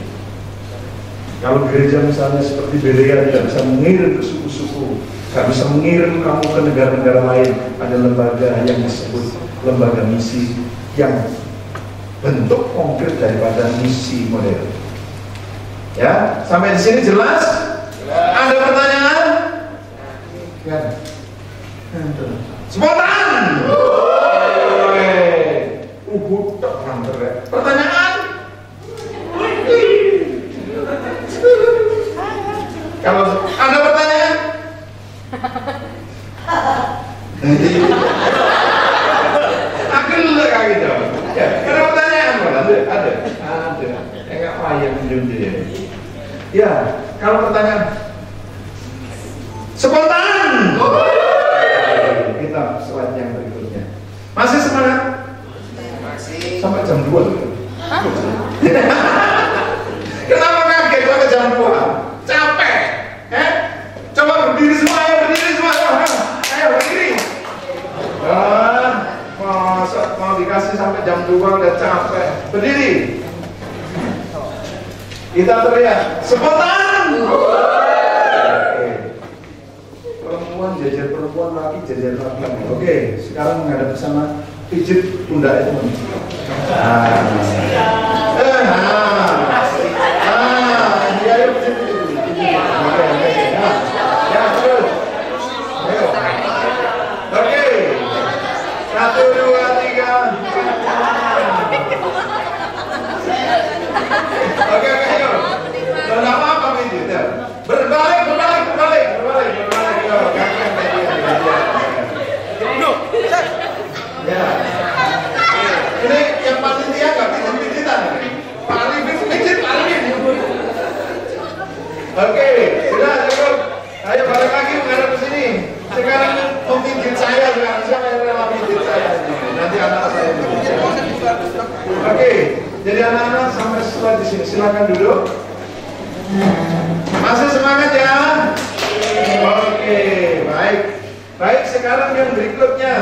Kalau gereja misalnya seperti Berea tidak bisa mengirim ke suku-suku, tidak bisa mengirim kamu ke negara-negara lain, ada lembaga yang disebut lembaga misi yang bentuk konkret daripada misi modern. Ya, sampai di sini jelas? Ada pertanyaan? Ya. Spontan. Pertanyaan? Kalau ada pertanyaan? Gitu. Ya, ada pertanyaan ada. Enggak payah menjunjung. Ya, kalau pertanyaan spontan. Kita slide yang berikutnya. Masih semangat? Masih. Sampai jam 2 loh. Kenapa kaget sampai jam 2? Capek. Coba berdiri semua, ayo berdiri semua. Ayo berdiri. Masa mau dikasih sampai jam 2 udah capek. Berdiri. Kita teriak spontan. Perempuan jajar perempuan, laki jajar laki. Oke, sekarang menghadap ke sana, pijit pundaknya teman. Dia ayo pijit. Ya terus. Ayo. Oke. 1, 2, 3. Oke, ayo. Enggak apa-apa pijit ya. Berbalik. Ya. Ini yang panitia nggak pijit-pijitan. Pak Arifin pijit, Pak Arifin. Oke, sudah cukup. Ayo balik lagi menghadap ke sini. Sekarang mau pijit saya sekarang. Siapa yang rela pijit saya? Nanti anak saya. Oke, jadi anak-anak sampai setelah di sini silakan duduk. Masih semangat ya? Oke, baik. Baik, sekarang yang berikutnya.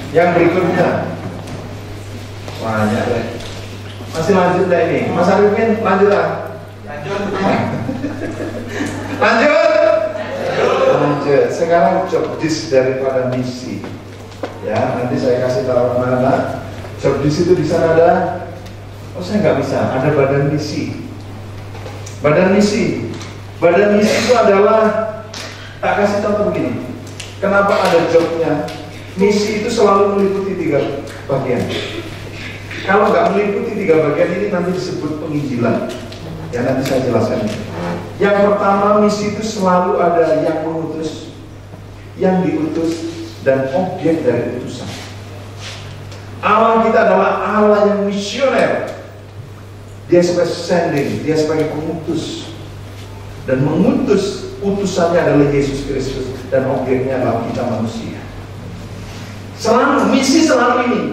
Yang berikutnya. Banyak deh. Masih lanjut deh ini. Mas Arifin, lanjut lah. Lanjut. Sekarang job disk daripada misi. Ya, nanti saya kasih tahu mana. Job disk itu di sana ada. Oh, saya nggak bisa. Ada badan misi. Badan misi itu adalah, tak kasih contoh begini. Kenapa ada jobnya? Misi itu selalu meliputi 3 bagian. Kalau nggak meliputi 3 bagian ini nanti disebut penginjilan. Ya, nanti saya jelaskan. Yang pertama, misi itu selalu ada yang mengutus, yang diutus, dan objek dari utusan. Allah kita adalah Allah yang misioner. Dia sebagai sending, dia sebagai pengutus, dan mengutus utusannya adalah Yesus Kristus, dan objeknya adalah kita manusia. Selalu misi selalu ini.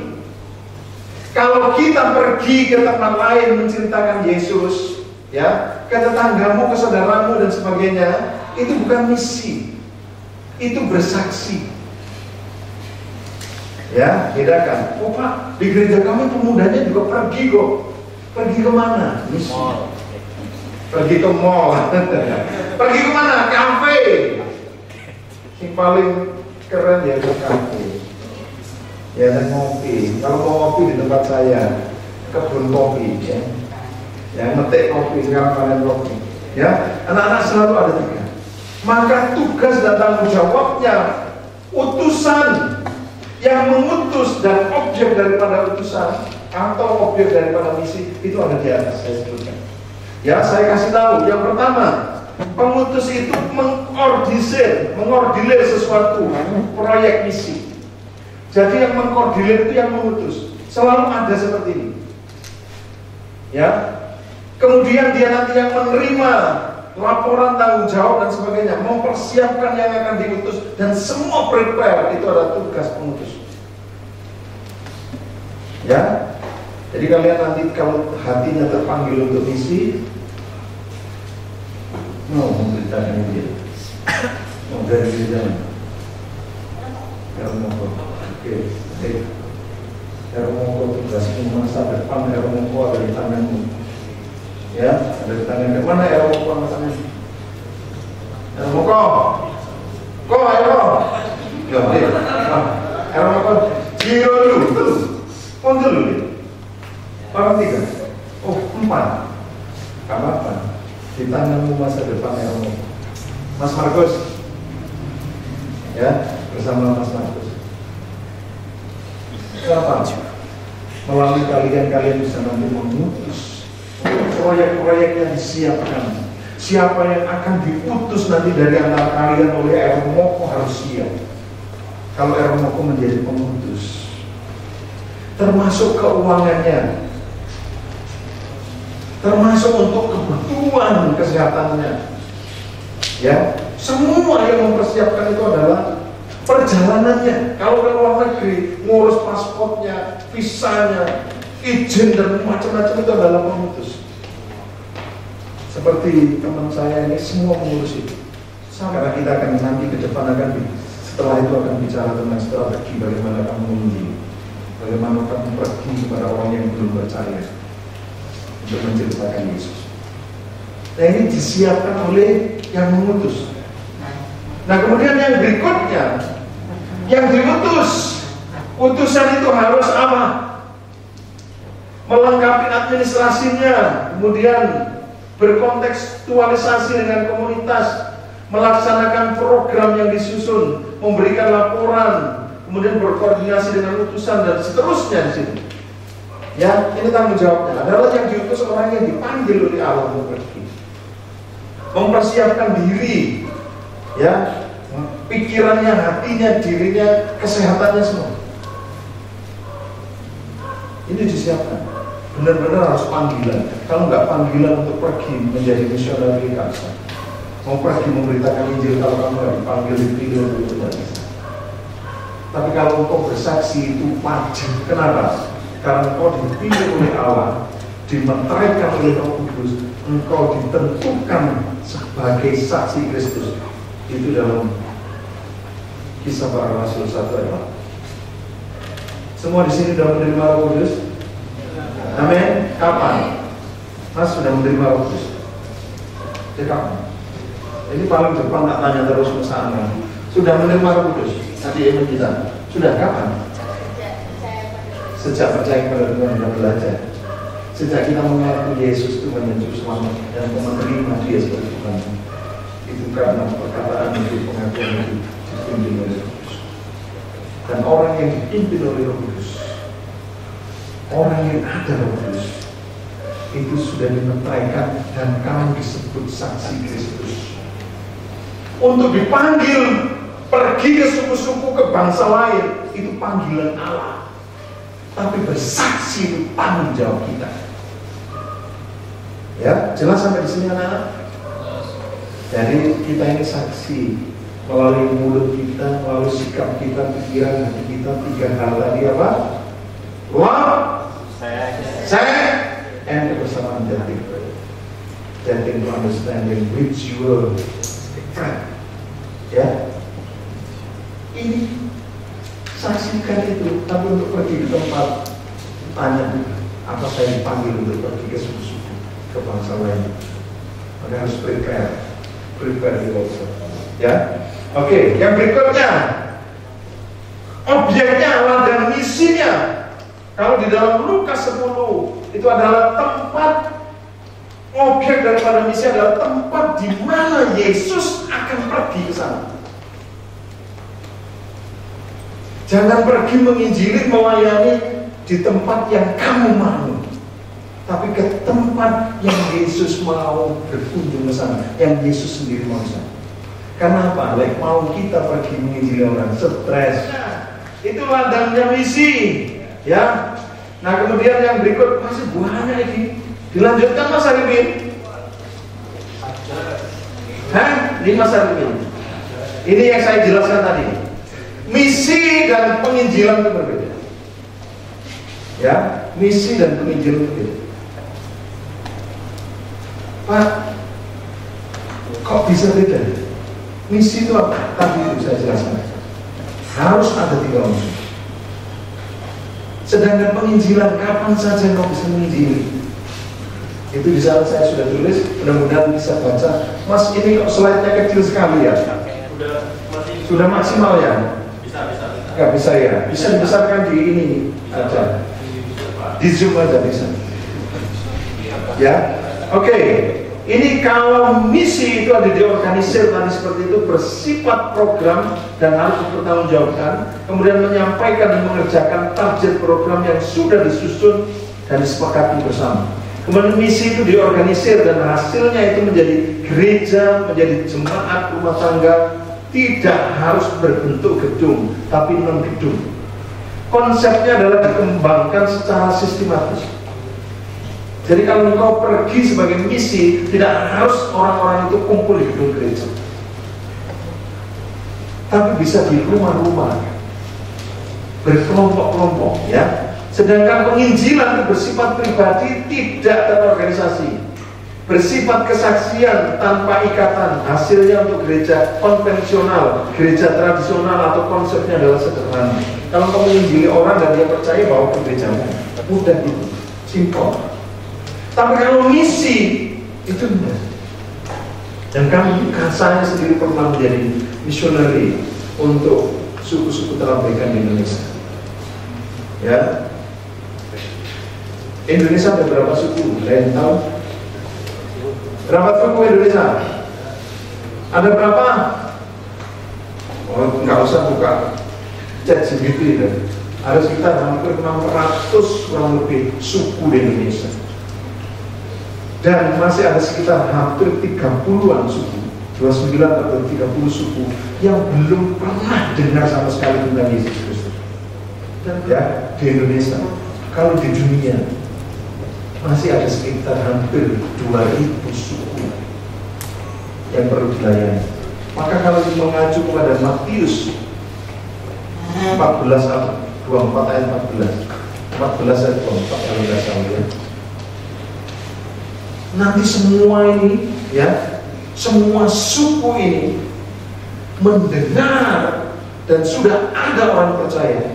Kalau kita pergi ke tempat lain menceritakan Yesus, ya, ke tetanggamu, ke saudaramu dan sebagainya, itu bukan misi, itu bersaksi. Ya, bedakan. Oh Pak, di gereja kami pemudanya juga pergi kok. Pergi kemana? Misi. Pergi ke mall. Pergi kemana? Kafe. Yang paling keren ya ke kafe. Ya, dan ngopi. Kalau mau ngopi di tempat saya, kebun kopi, ya. Ya, metik kopi, sekarang panen kopi. Ya, anak-anak selalu ada 3. Maka tugas dan tanggung jawabnya utusan yang mengutus dan objek daripada utusan atau objek daripada misi itu ada di atas saya sebutkan. Ya, saya kasih tahu. Yang pertama, pengutus itu mengordilir sesuatu proyek misi. Jadi yang mengordilir itu yang mengutus. Selalu ada seperti ini. Ya. Kemudian dia nanti yang menerima laporan tanggung jawab dan sebagainya, mempersiapkan yang akan diutus, dan semua prepare itu adalah tugas pengutus. Ya, jadi kalian nanti kalau hatinya terpanggil untuk misi, mau memberitakan dia, mau dari jalan, kalau mau oke, kalau mau tugasmu masa depan, kalau mau ada di tanganmu. Ya, ada di tangan ke mana ya mau masalahnya? Ya mau kok ayo. Ya, mau kok giro dulu. Pon dulu. Orang 3. Oh, 4. Enggak apa-apa. Di tanganmu masa depan ya mau. Mas Markus. Ya, bersama Mas Markus. Kenapa? Melalui kalian bisa nanti mengutus proyek-proyek yang disiapkan. Siapa yang akan diutus nanti dari antara kalian oleh Ermoko harus siap. Kalau Ermoko menjadi pengutus, termasuk keuangannya, termasuk untuk kebutuhan kesehatannya, ya, semua yang mempersiapkan itu adalah perjalanannya. Kalau ke luar negeri, ngurus pasportnya, visanya, izin dan macam-macam itu adalah pengutus. Seperti teman saya ini semua mengurus itu. Karena kita akan nanti ke depan setelah itu akan bicara tentang strategi bagaimana kamu mengunjungi, bagaimana kamu pergi kepada orang yang belum percaya untuk menceritakan Yesus. Nah, ini disiapkan oleh yang mengutus. Nah, kemudian yang berikutnya, yang diutus, utusan itu harus apa? Melengkapi administrasinya, kemudian berkontekstualisasi dengan komunitas, melaksanakan program yang disusun, memberikan laporan, kemudian berkoordinasi dengan utusan dan seterusnya di sini. Ya, ini tanggung jawabnya. Adalah yang diutus orang yang dipanggil oleh Allah untuk pergi, mempersiapkan diri, ya, pikirannya, hatinya, dirinya, kesehatannya semua. Ini disiapkan. Benar-benar harus panggilan. Kalau nggak panggilan untuk pergi menjadi misioner di kansa, mau pergi memberitakan Injil, kalau kamu nggak dipanggil, dipilih itu tidak bisa. Tapi kalau engkau bersaksi itu wajib. Kenapa? Karena engkau dipilih oleh Allah, dimeteraikan oleh Roh Kudus, engkau ditentukan sebagai saksi Kristus. Itu dalam Kisah Para Rasul 1 ayat 4. Semua di sini sudah menerima Roh Kudus. Amin. Kapan? Mas sudah menerima Roh Kudus. Kapan? Ini paling depan tak tanya terus ke sana. Sudah menerima Roh Kudus. Tadi iman kita. Sudah kapan? Sejak percaya kepada Tuhan dan belajar. Sejak kita mengaku Yesus Tuhan dan Juru Selamat dan menerima Dia sebagai Tuhan. Itu karena perkataan itu, pengakuan itu dipimpin oleh Roh Kudus. Dan orang yang dipimpin oleh Roh Kudus, orang yang ada Roh Kudus, itu sudah dimeteraikan dan kamu disebut saksi Kristus. Untuk dipanggil pergi ke suku-suku, ke bangsa lain, itu panggilan Allah. Tapi bersaksi itu tanggung jawab kita. Ya, jelas sampai di sini anak-anak? Jadi kita ini saksi melalui mulut kita, melalui sikap kita, pikiran hati kita, 3 hal tadi apa? Love, sex, and kebersamaan dating. Dating to understanding which you will friend. Ya, ini saksikan itu. Tapi untuk pergi ke tempat, tanya apa saya dipanggil untuk pergi ke suku-suku, ke bangsa lain. Maka harus prepare di bawah. Ya, oke. Yang berikutnya, objeknya Allah dan misinya. Kalau di dalam Lukas 10 itu adalah tempat, objek daripada misi adalah tempat di mana Yesus akan pergi ke sana. Jangan pergi menginjili, melayani di tempat yang kamu mau, tapi ke tempat yang Yesus mau berkunjung ke sana, yang Yesus sendiri mau ke sana. Karena apa? Mau kita pergi menginjili orang, stres. Itu ladangnya misi, ya. Nah kemudian yang berikut masih banyak ini. Dilanjutkan Mas Arifin. 5 Arifin. Ini yang saya jelaskan tadi. Misi dan penginjilan itu berbeda. Ya, misi dan penginjilan itu berbeda. Pak, kok bisa beda? Misi itu apa? Tadi itu saya jelaskan. Harus ada 3 unsur. Sedangkan penginjilan, kapan saja kau bisa menginjili? Itu di sana saya sudah tulis, mudah-mudahan bisa baca. Mas, ini kok slide-nya kecil sekali ya? Sudah maksimal ya? Nggak bisa ya? Bisa dibesarkan di ini aja. Di Zoom aja bisa. Ya, oke. Ini kalau misi itu ada diorganisir tadi seperti itu, bersifat program dan harus dipertanggungjawabkan, kemudian menyampaikan dan mengerjakan target program yang sudah disusun dan disepakati bersama. Kemudian misi itu diorganisir dan hasilnya itu menjadi gereja, menjadi jemaat rumah tangga, tidak harus berbentuk gedung, tapi non gedung. Konsepnya adalah dikembangkan secara sistematis. Jadi kalau engkau pergi sebagai misi, tidak harus orang-orang itu kumpul di gedung gereja, tapi bisa di rumah-rumah, berkelompok-kelompok, ya. Sedangkan penginjilan itu bersifat pribadi, tidak terorganisasi, bersifat kesaksian tanpa ikatan. Hasilnya untuk gereja konvensional, gereja tradisional atau konsepnya adalah sederhana. Kalau kamu menginjili orang dan dia percaya bahwa ke gerejamu, mudah itu, simpel. Tapi kalau misi itu enggak. Dan saya sendiri pernah menjadi misioneri untuk suku-suku terabaikan di Indonesia. Ya, Indonesia ada berapa suku? Kalian tahu? Berapa suku Indonesia? Ada berapa? Oh, nggak usah buka ChatGPT deh. Ada sekitar hampir 600 kurang lebih suku di Indonesia. Dan masih ada sekitar hampir 30-an suku, 29 atau 30 suku yang belum pernah dengar sama sekali tentang Yesus Kristus. Ya, di Indonesia. Kalau di dunia masih ada sekitar hampir 2000 suku yang perlu dilayani. Maka kalau mengacu kepada Matius 14 ayat 24 ayat 14 ayat 24 kalau tidak salah ya. Nanti semua ini ya, semua suku ini mendengar dan sudah ada orang percaya,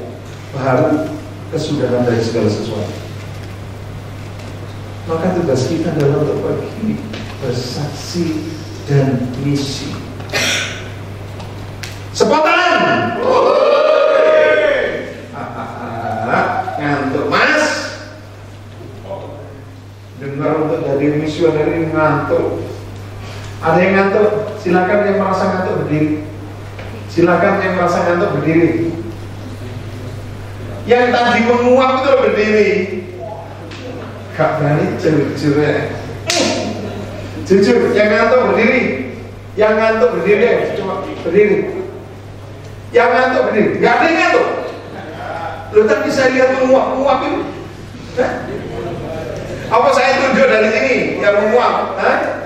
baru kesudahan dari segala sesuatu. Maka tugas kita adalah untuk pergi bersaksi dan misi. Sepotan. Ngantuk mas. Dengar untuk jadi misioneri ngantuk. Ada yang ngantuk? Silakan yang merasa ngantuk berdiri. Silakan yang merasa ngantuk berdiri. Yang tadi menguap itu berdiri. Gak berani jujur ya. Jujur, yang ngantuk berdiri. Yang ngantuk berdiri, coba berdiri. Yang ngantuk berdiri, nggak ada yang ngantuk. Loh, tadi saya lihat menguap itu. Apa saya tunjuk dari sini yang menguap? Dan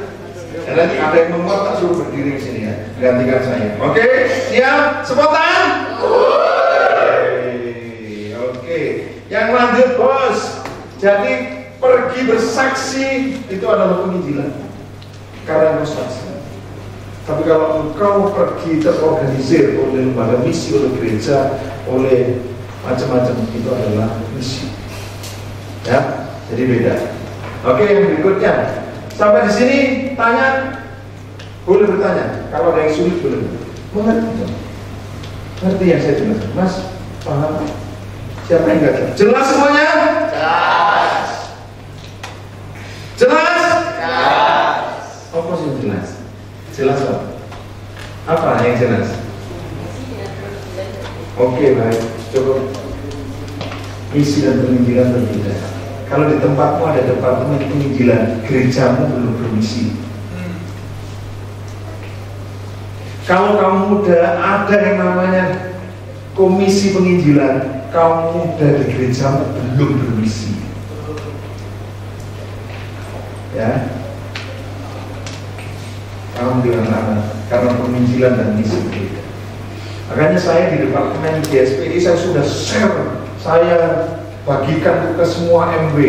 nanti ada yang menguap tak suruh berdiri di sini ya, gantikan saya. Oke, siap, spontan. Oke, yang lanjut bos. Jadi pergi bersaksi itu adalah penginjilan karena saksi. Tapi kalau engkau pergi terorganisir oleh lembaga misi, oleh gereja, oleh macam-macam, itu adalah misi. Ya, jadi beda. Oke, yang berikutnya. Sampai di sini tanya, boleh bertanya. Kalau ada yang sulit boleh. Mengerti? Ngerti yang saya jelaskan, Mas? Paham? Siapa yang nggak jelas? Jelas semuanya? Jelas. Jelas? Jelas. Apa sih yang jelas? Jelas apa? Apa yang jelas? Oke, baik. Coba. Misi dan penginjilan berbeda. Kalau di tempatmu ada departemen penginjilan, gerejamu belum bermisi. Kalau kamu muda ada yang namanya komisi penginjilan, kaum muda di gerejamu belum bermisi. Ya, kamu bilang karena penginjilan dan misi berbeda. Makanya saya di departemen GSPI saya sudah share, saya bagikan ke semua MW.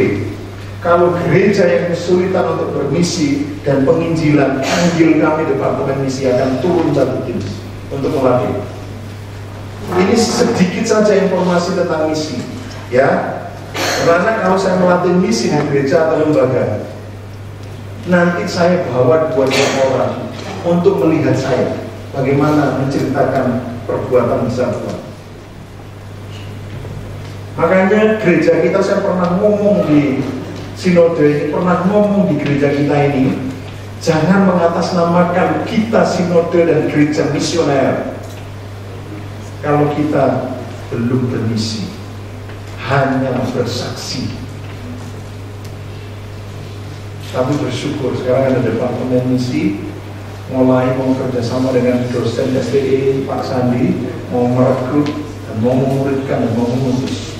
Kalau gereja yang kesulitan untuk bermisi dan penginjilan, panggil kami departemen misi akan turun satu tim untuk melatih. Ini sedikit saja informasi tentang misi, ya. Karena kalau saya melatih misi di gereja atau lembaga, nanti saya bawa 2 orang untuk melihat saya bagaimana menceritakan perbuatan besar Tuhan. Makanya gereja kita, saya pernah ngomong di sinode ini, pernah ngomong di gereja kita ini, jangan mengatasnamakan kita sinode dan gereja misioner kalau kita belum bermisi, hanya bersaksi. Tapi bersyukur sekarang ada departemen misi, mulai mau kerjasama dengan dosen STI Pak Sandi, mau merekrut dan mau memuridkan dan mau mengutus.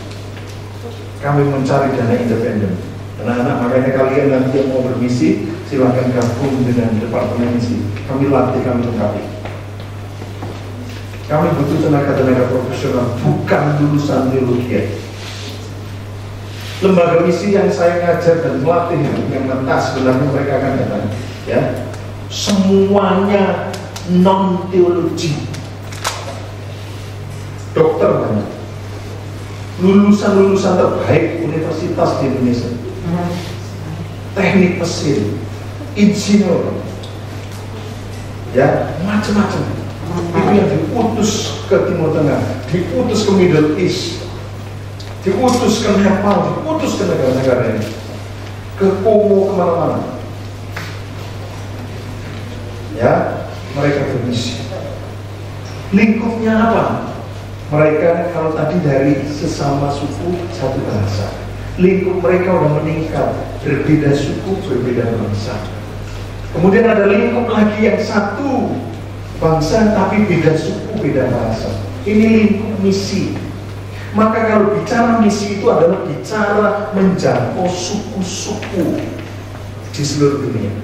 Kami mencari dana independen. Anak-anak, makanya kalian nanti yang mau bermisi, silahkan gabung dengan departemen misi. Kami latih, kami lengkapi. Kami butuh tenaga-tenaga profesional, bukan lulusan teologi. Lembaga misi yang saya ngajar dan melatih yang mentas, sebenarnya mereka akan datang, ya. Semuanya non teologi, dokter banyak, lulusan terbaik universitas di Indonesia, teknik mesin, insinyur, ya, macam-macam. Itu yang diutus ke Timur Tengah, diutus ke Middle East, diutus ke Nepal, diutus ke negara-negara ini, ke Kongo, kemana-mana. Ya, mereka bermisi. Lingkupnya apa? Mereka kalau tadi dari sesama suku satu bangsa, lingkup mereka udah meningkat, berbeda suku, berbeda bangsa. Kemudian ada lingkup lagi yang satu bangsa tapi beda suku, beda bahasa. Ini lingkup misi. Maka kalau bicara misi itu adalah bicara menjangkau suku-suku di seluruh dunia.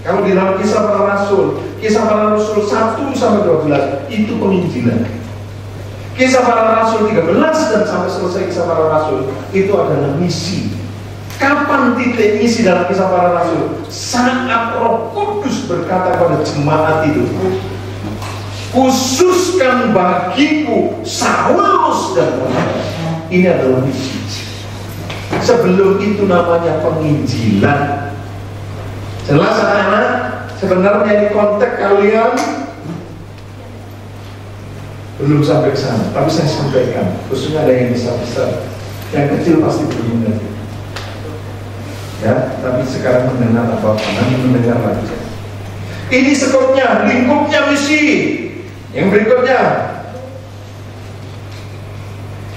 Kalau di dalam Kisah Para Rasul 1-12 itu penginjilan. Kisah Para Rasul 13 dan sampai selesai Kisah Para Rasul itu adalah misi. Kapan titik misi dalam Kisah Para Rasul? Saat Roh Kudus berkata pada jemaat itu, khususkan bagiku Saulus dan Barnabas. Ini adalah misi. Sebelum itu namanya penginjilan. Jelas anak-anak? Sebenarnya di konteks kalian belum sampai ke sana, tapi saya sampaikan. Khususnya ada yang besar-besar, yang kecil pasti belum mengerti. Ya, tapi sekarang mendengar apa-apa, nanti mendengar lagi. Ini skopnya, lingkupnya misi. Yang berikutnya,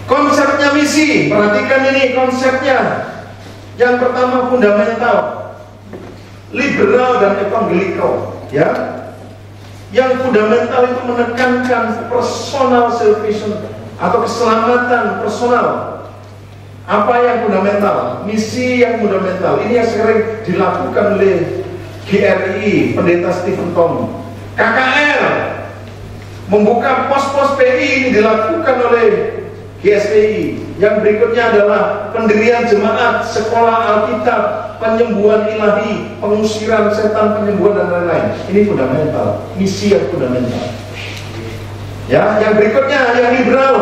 konsepnya misi. Perhatikan ini konsepnya. Yang pertama fundamental, liberal dan evangelikal, ya. yang fundamental itu menekankan personal salvation atau keselamatan personal. Apa yang fundamental? Misi yang fundamental. Ini yang sering dilakukan oleh GRI, Pendeta Stephen Tom. KKR membuka pos-pos PI ini dilakukan oleh GSPI. Yang berikutnya adalah pendirian jemaat, sekolah Alkitab, penyembuhan ilahi, pengusiran setan, penyembuhan dan lain-lain. Ini fundamental, misi yang fundamental. Ya, yang berikutnya yang liberal,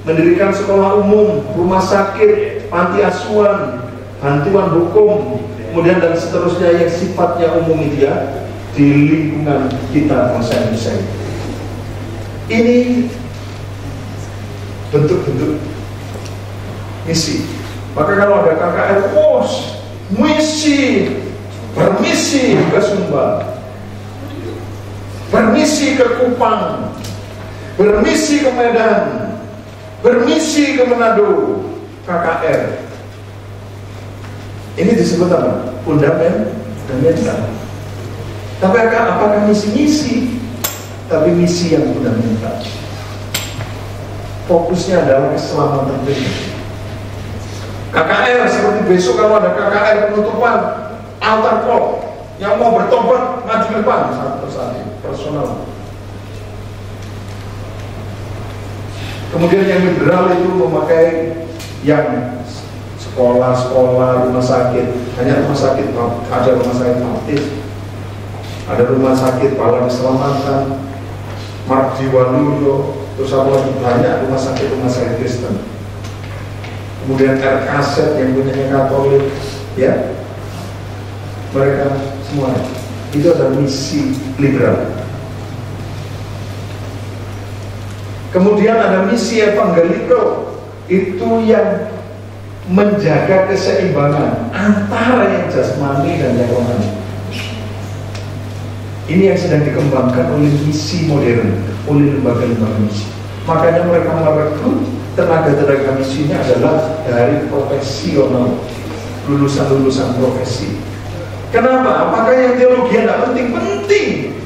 mendirikan sekolah umum, rumah sakit, panti asuhan, bantuan hukum, kemudian dan seterusnya yang sifatnya umum itu ya, di lingkungan kita konsen-konsen. Ini bentuk-bentuk misi. Maka kalau ada KKR, misi, bermisi ke Sumba, bermisi ke Kupang, bermisi ke Medan, bermisi ke Manado, KKR. Ini disebut apa? Fundamental. Tapi apakah misi-misi? Tapi misi yang fundamental. Fokusnya adalah keselamatan pribadi. KKR seperti besok kalau ada KKR penutupan altar call, yang mau bertobat maju ke depan satu persatu, personal. Kemudian yang liberal itu memakai yang sekolah, rumah sakit. Hanya rumah sakit, ada rumah sakit baptis, ada rumah sakit Palang Keselamatan, Mardi Waluyo, terus apa lagi banyak rumah sakit Kristen. Kemudian RKZ yang punyanya Katolik, ya, mereka semua itu adalah misi liberal. Kemudian ada misi evangeliko, itu yang menjaga keseimbangan antara yang jasmani dan yang rohani. Ini yang sedang dikembangkan oleh misi modern, oleh lembaga-lembaga misi. Makanya mereka merekrut tenaga-tenaga misinya adalah dari profesional, lulusan-lulusan profesi. Kenapa? Apakah yang teologi tidak penting?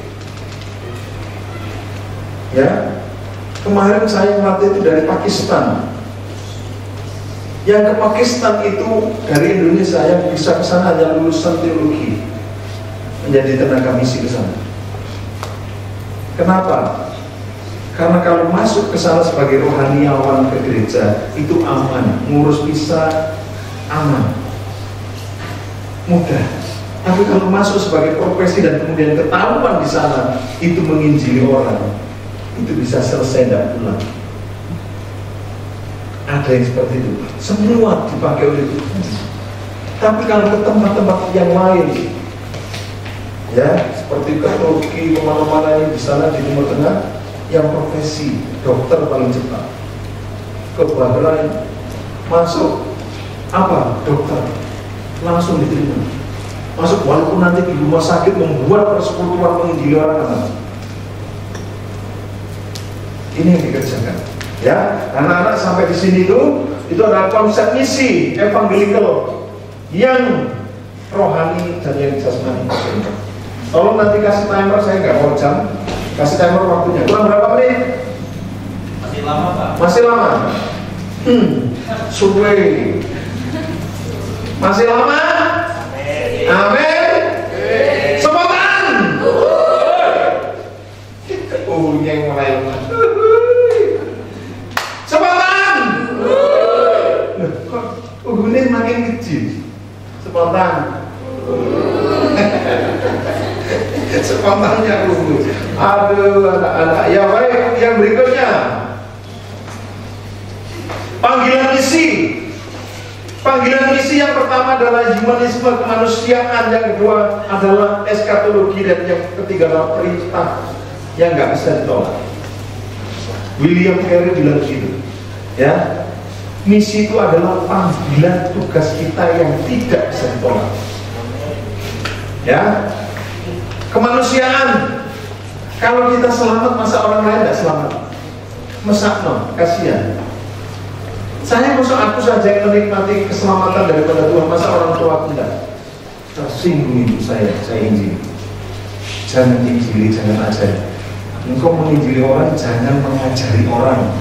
Ya, kemarin saya melatih itu dari Pakistan. Yang ke Pakistan itu dari Indonesia, yang bisa ke sana hanya lulusan teologi, menjadi tenaga misi ke sana. Kenapa? Karena kalau masuk ke sana sebagai rohaniawan ke gereja itu aman, ngurus visa aman, mudah. Tapi kalau masuk sebagai profesi dan kemudian ketahuan di sana itu menginjili orang, itu bisa selesai dan pulang. Ada yang seperti itu. Semua dipakai oleh Tuhan. Tapi kalau ke tempat-tempat yang lain, ya seperti ke Turki, kemana-mana yang di sana di Timur Tengah, yang profesi dokter paling cepat. Ke Bahrain masuk apa? Dokter langsung diterima. Masuk walaupun nanti di rumah sakit membuat persekutuan menginjili orang. Ini yang dikerjakan. Ya, anak-anak sampai di sini itu adalah konsep misi evangelikal yang rohani dan yang jasmani. Tolong nanti kasih timer, saya nggak mau jam. Kasih timer waktunya. Kurang berapa menit?
Masih lama, Pak.
Masih lama. Suwe. Masih lama? Amin. Sepotan. Yang mulai lemah. Sepotan. Kok ini makin kecil. Sepotan. Spontannya ungu. Aduh anak-anak. Ya baik, yang berikutnya panggilan misi. Panggilan misi yang pertama adalah humanisme, kemanusiaan. Yang kedua adalah eskatologi, dan yang ketiga adalah perintah yang nggak bisa ditolak. William Carey bilang gitu, ya, misi itu adalah panggilan tugas kita yang tidak bisa ditolak. Ya, kemanusiaan. Kalau kita selamat, masa orang lain tidak selamat? Masa no, kasihan. Saya masuk aku saja yang menikmati keselamatan daripada Tuhan, masa orang tua tidak? Tersinggung ibu saya izin. Jangan injili, jangan ajari. Engkau menginjili orang, jangan mengajari orang,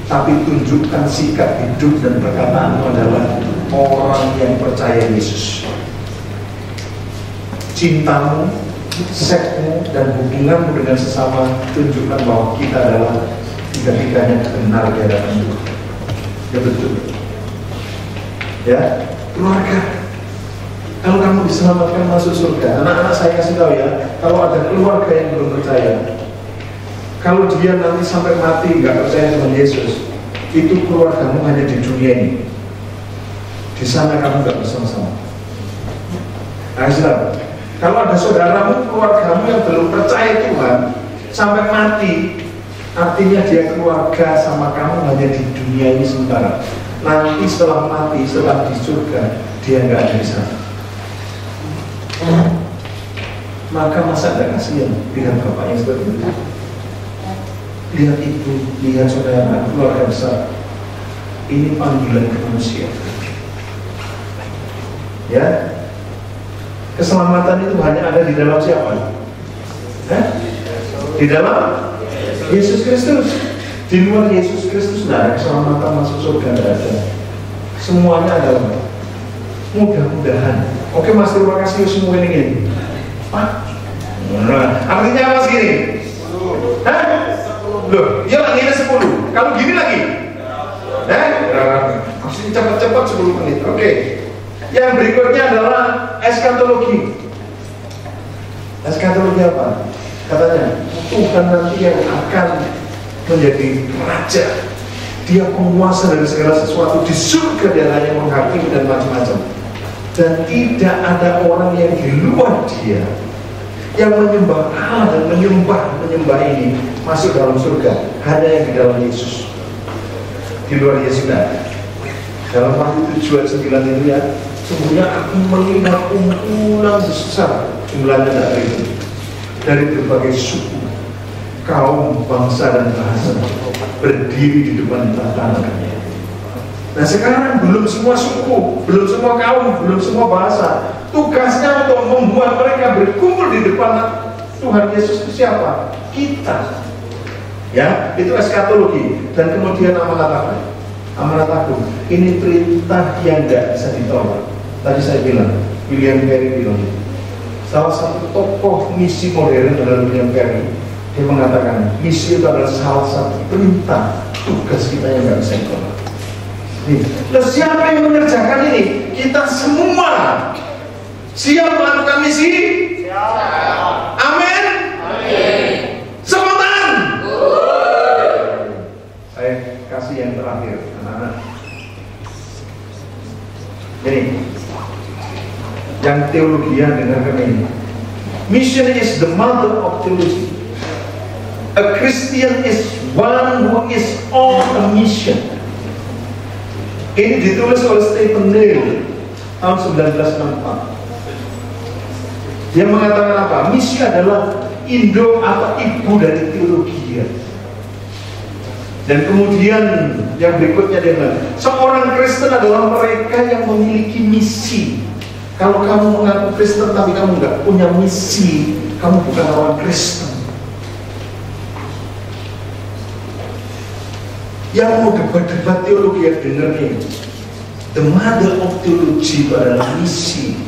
tapi tunjukkan sikap hidup dan perkataanmu adalah orang yang percaya Yesus. Cintamu, seksmu, dan hubunganmu dengan sesama tunjukkan bahwa kita adalah tiga-tiganya benar di hadapan Tuhan. Ya betul. Ya, keluarga. Kalau kamu diselamatkan masuk surga, anak-anak saya kasih tahu ya, kalau ada keluarga yang belum percaya, kalau dia nanti sampai mati nggak percaya dengan Yesus, itu keluargamu hanya di dunia ini. Di sana kamu nggak bersama-sama. Nah, kalau ada saudaramu, keluargamu yang belum percaya Tuhan sampai mati, artinya dia keluarga sama kamu hanya di dunia ini sementara. Nanti setelah mati, setelah di surga, dia nggak ada di sana. Maka masa ada kasihan lihat bapaknya seperti itu, lihat ibu, lihat saudara, keluarga besar. Ini panggilan ke manusia. Ya, keselamatan itu hanya ada di dalam siapa? Di dalam Yesus Kristus. Di luar Yesus Kristus tidak ada keselamatan, masuk surga tidak ada. Semuanya adalah mudah-mudahan. Oke Mas, terima kasih semua ini. Pak, artinya apa segini? Loh, iya lagi ada 10. Kalau gini lagi? Maksudnya cepat-cepat 10 menit. Oke. Yang berikutnya adalah eskatologi. Eskatologi apa? Katanya Tuhan nanti yang akan menjadi raja. Dia penguasa dari segala sesuatu di surga, dia hanya menghakimi dan macam-macam. Dan tidak ada orang yang di luar dia yang menyembah Allah dan menyembah ini masuk dalam surga. Hanya yang di dalam Yesus. Di luar Yesus tidak. Dalam Wahyu 7 ayat 9 itu ya, sungguhnya aku melihat kumpulan besar, jumlahnya dari itu, dari berbagai suku, kaum, bangsa dan bahasa berdiri di depan tatanan. Nah sekarang belum semua suku, belum semua kaum, belum semua bahasa. Tugasnya untuk membuat mereka berkumpul di depan Tuhan Yesus itu siapa? Kita. Ya, itu eskatologi. Dan kemudian amanat apa? Amanat agung. Ini perintah yang tidak bisa ditolak. Tadi saya bilang, William Carey bilang, salah satu tokoh misi modern adalah William Carey. Dia mengatakan, misi itu adalah salah satu perintah tugas kita yang tidak bisa ditolak. Nah, siapa yang mengerjakan ini? Kita semua siap melakukan misi? Siap. Amin. Amin. Sebutan. Saya kasih yang terakhir, anak-anak. Ini yang teologian dengarkan ini. Mission is the mother of theology. A Christian is one who is on a mission. Ini ditulis oleh Stephen Neal tahun 1964. Dia mengatakan apa? Misi adalah indo atau ibu dari teologi. Dan kemudian yang berikutnya dia bilang, seorang Kristen adalah mereka yang memiliki misi. Kalau kamu mengaku Kristen tapi kamu nggak punya misi, kamu bukan orang Kristen. Yang mau debat-debat teologi yang dengar nih, the mother of theology itu adalah misi.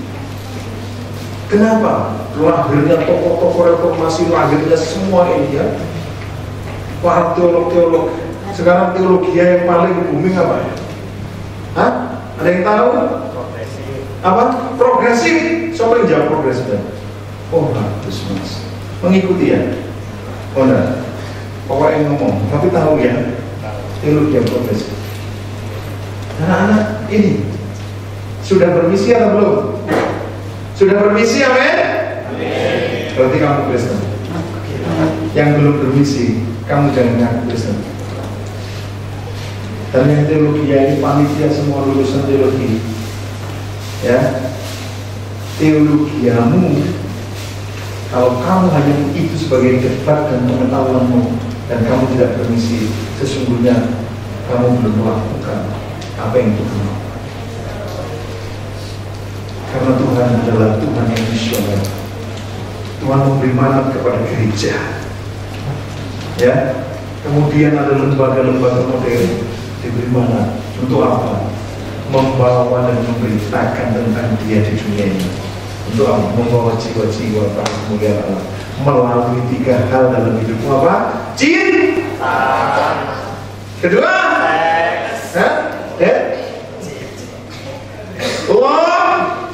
Kenapa? Lahirnya tokoh-tokoh reformasi, lahirnya semua ini ya, para teolog-teolog. Sekarang teologi yang paling booming apa? Hah? Ada yang tahu?
Progresif.
Apa? Progresif. Siapa yang jawab progresif? Oh, bagus mas. Mengikuti ya? Oh enggak. Pokoknya ngomong, tapi tahu ya. Teologi yang progresif. Anak-anak ini sudah bermisi atau belum? Sudah bermisi, amin? Amin. Berarti kamu Kristen. Yang belum bermisi, kamu jangan ngaku Kristen. Dan yang teologi ini panitia semua lulusan teologi. Ya, teologiamu, kalau kamu hanya itu sebagai debat dan pengetahuanmu, dan kamu tidak bermisi, sesungguhnya kamu belum melakukan apa yang Tuhan mau. Karena Tuhan adalah Tuhan yang misioner. Tuhan memberi mandat kepada gereja. Ya, kemudian ada lembaga-lembaga modern diberi mandat untuk apa? Membawa dan memberitakan tentang Dia di dunia ini. Untuk apa? Membawa jiwa-jiwa pada kemuliaan Allah melalui 3 hal dalam hidupmu apa? Cinta. Kedua, love,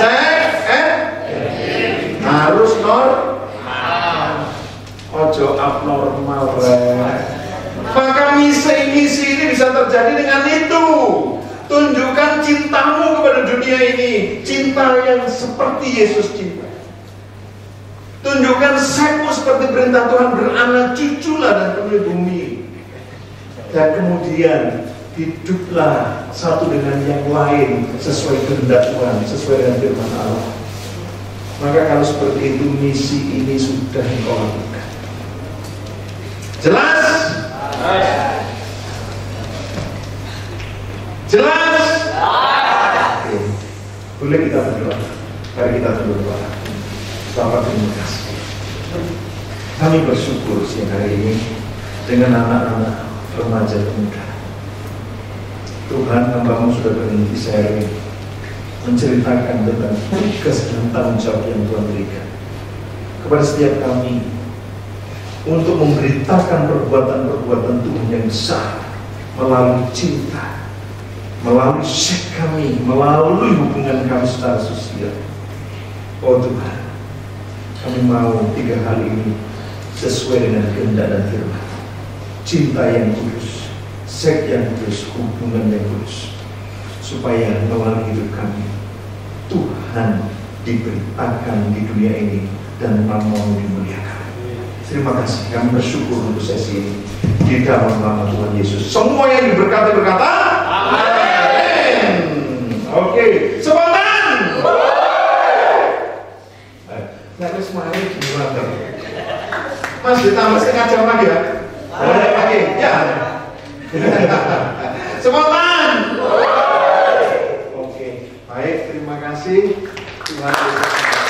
sex, harus ojo abnormal. Maka misi ini bisa terjadi dengan itu. Tunjukkan cintamu kepada dunia ini, cinta yang seperti Yesus cinta. Tunjukkan sekmu seperti perintah Tuhan, beranak cuculah dan penuhi bumi. Dan kemudian hiduplah satu dengan yang lain sesuai kehendak Tuhan, sesuai dengan firman Allah. Maka kalau seperti itu, misi ini sudah engkau lakukan. Jelas? Jelas? Oke. Boleh kita berdoa? Mari kita berdoa. Bapak, terima kasih. Kami bersyukur siang hari ini dengan anak-anak remaja pemuda. Tuhan, hamba-Mu sudah berhenti sharing, menceritakan tentang tugas dan tanggung jawab yang Tuhan berikan kepada setiap kami untuk memberitakan perbuatan-perbuatan Tuhan yang besar melalui cinta, melalui syek kami, melalui hubungan kami secara sosial. Oh Tuhan, kami mau 3 hal ini sesuai dengan kehendak dan firman. Cinta yang kudus, seks yang kudus, hubungan yang kudus, supaya melalui hidup kami Tuhan diberitakan di dunia ini dan nama-Mu dimuliakan. Terima kasih, kami bersyukur untuk sesi ini di dalam nama Tuhan Yesus. Semua yang diberkati berkata amin. Oke, spontan. Nah, terus mari gimana? Mas, ditambah setengah jam lagi ya? Boleh lagi? Ya. Spontan. Oke, baik, terima kasih. Tuhan Yesus.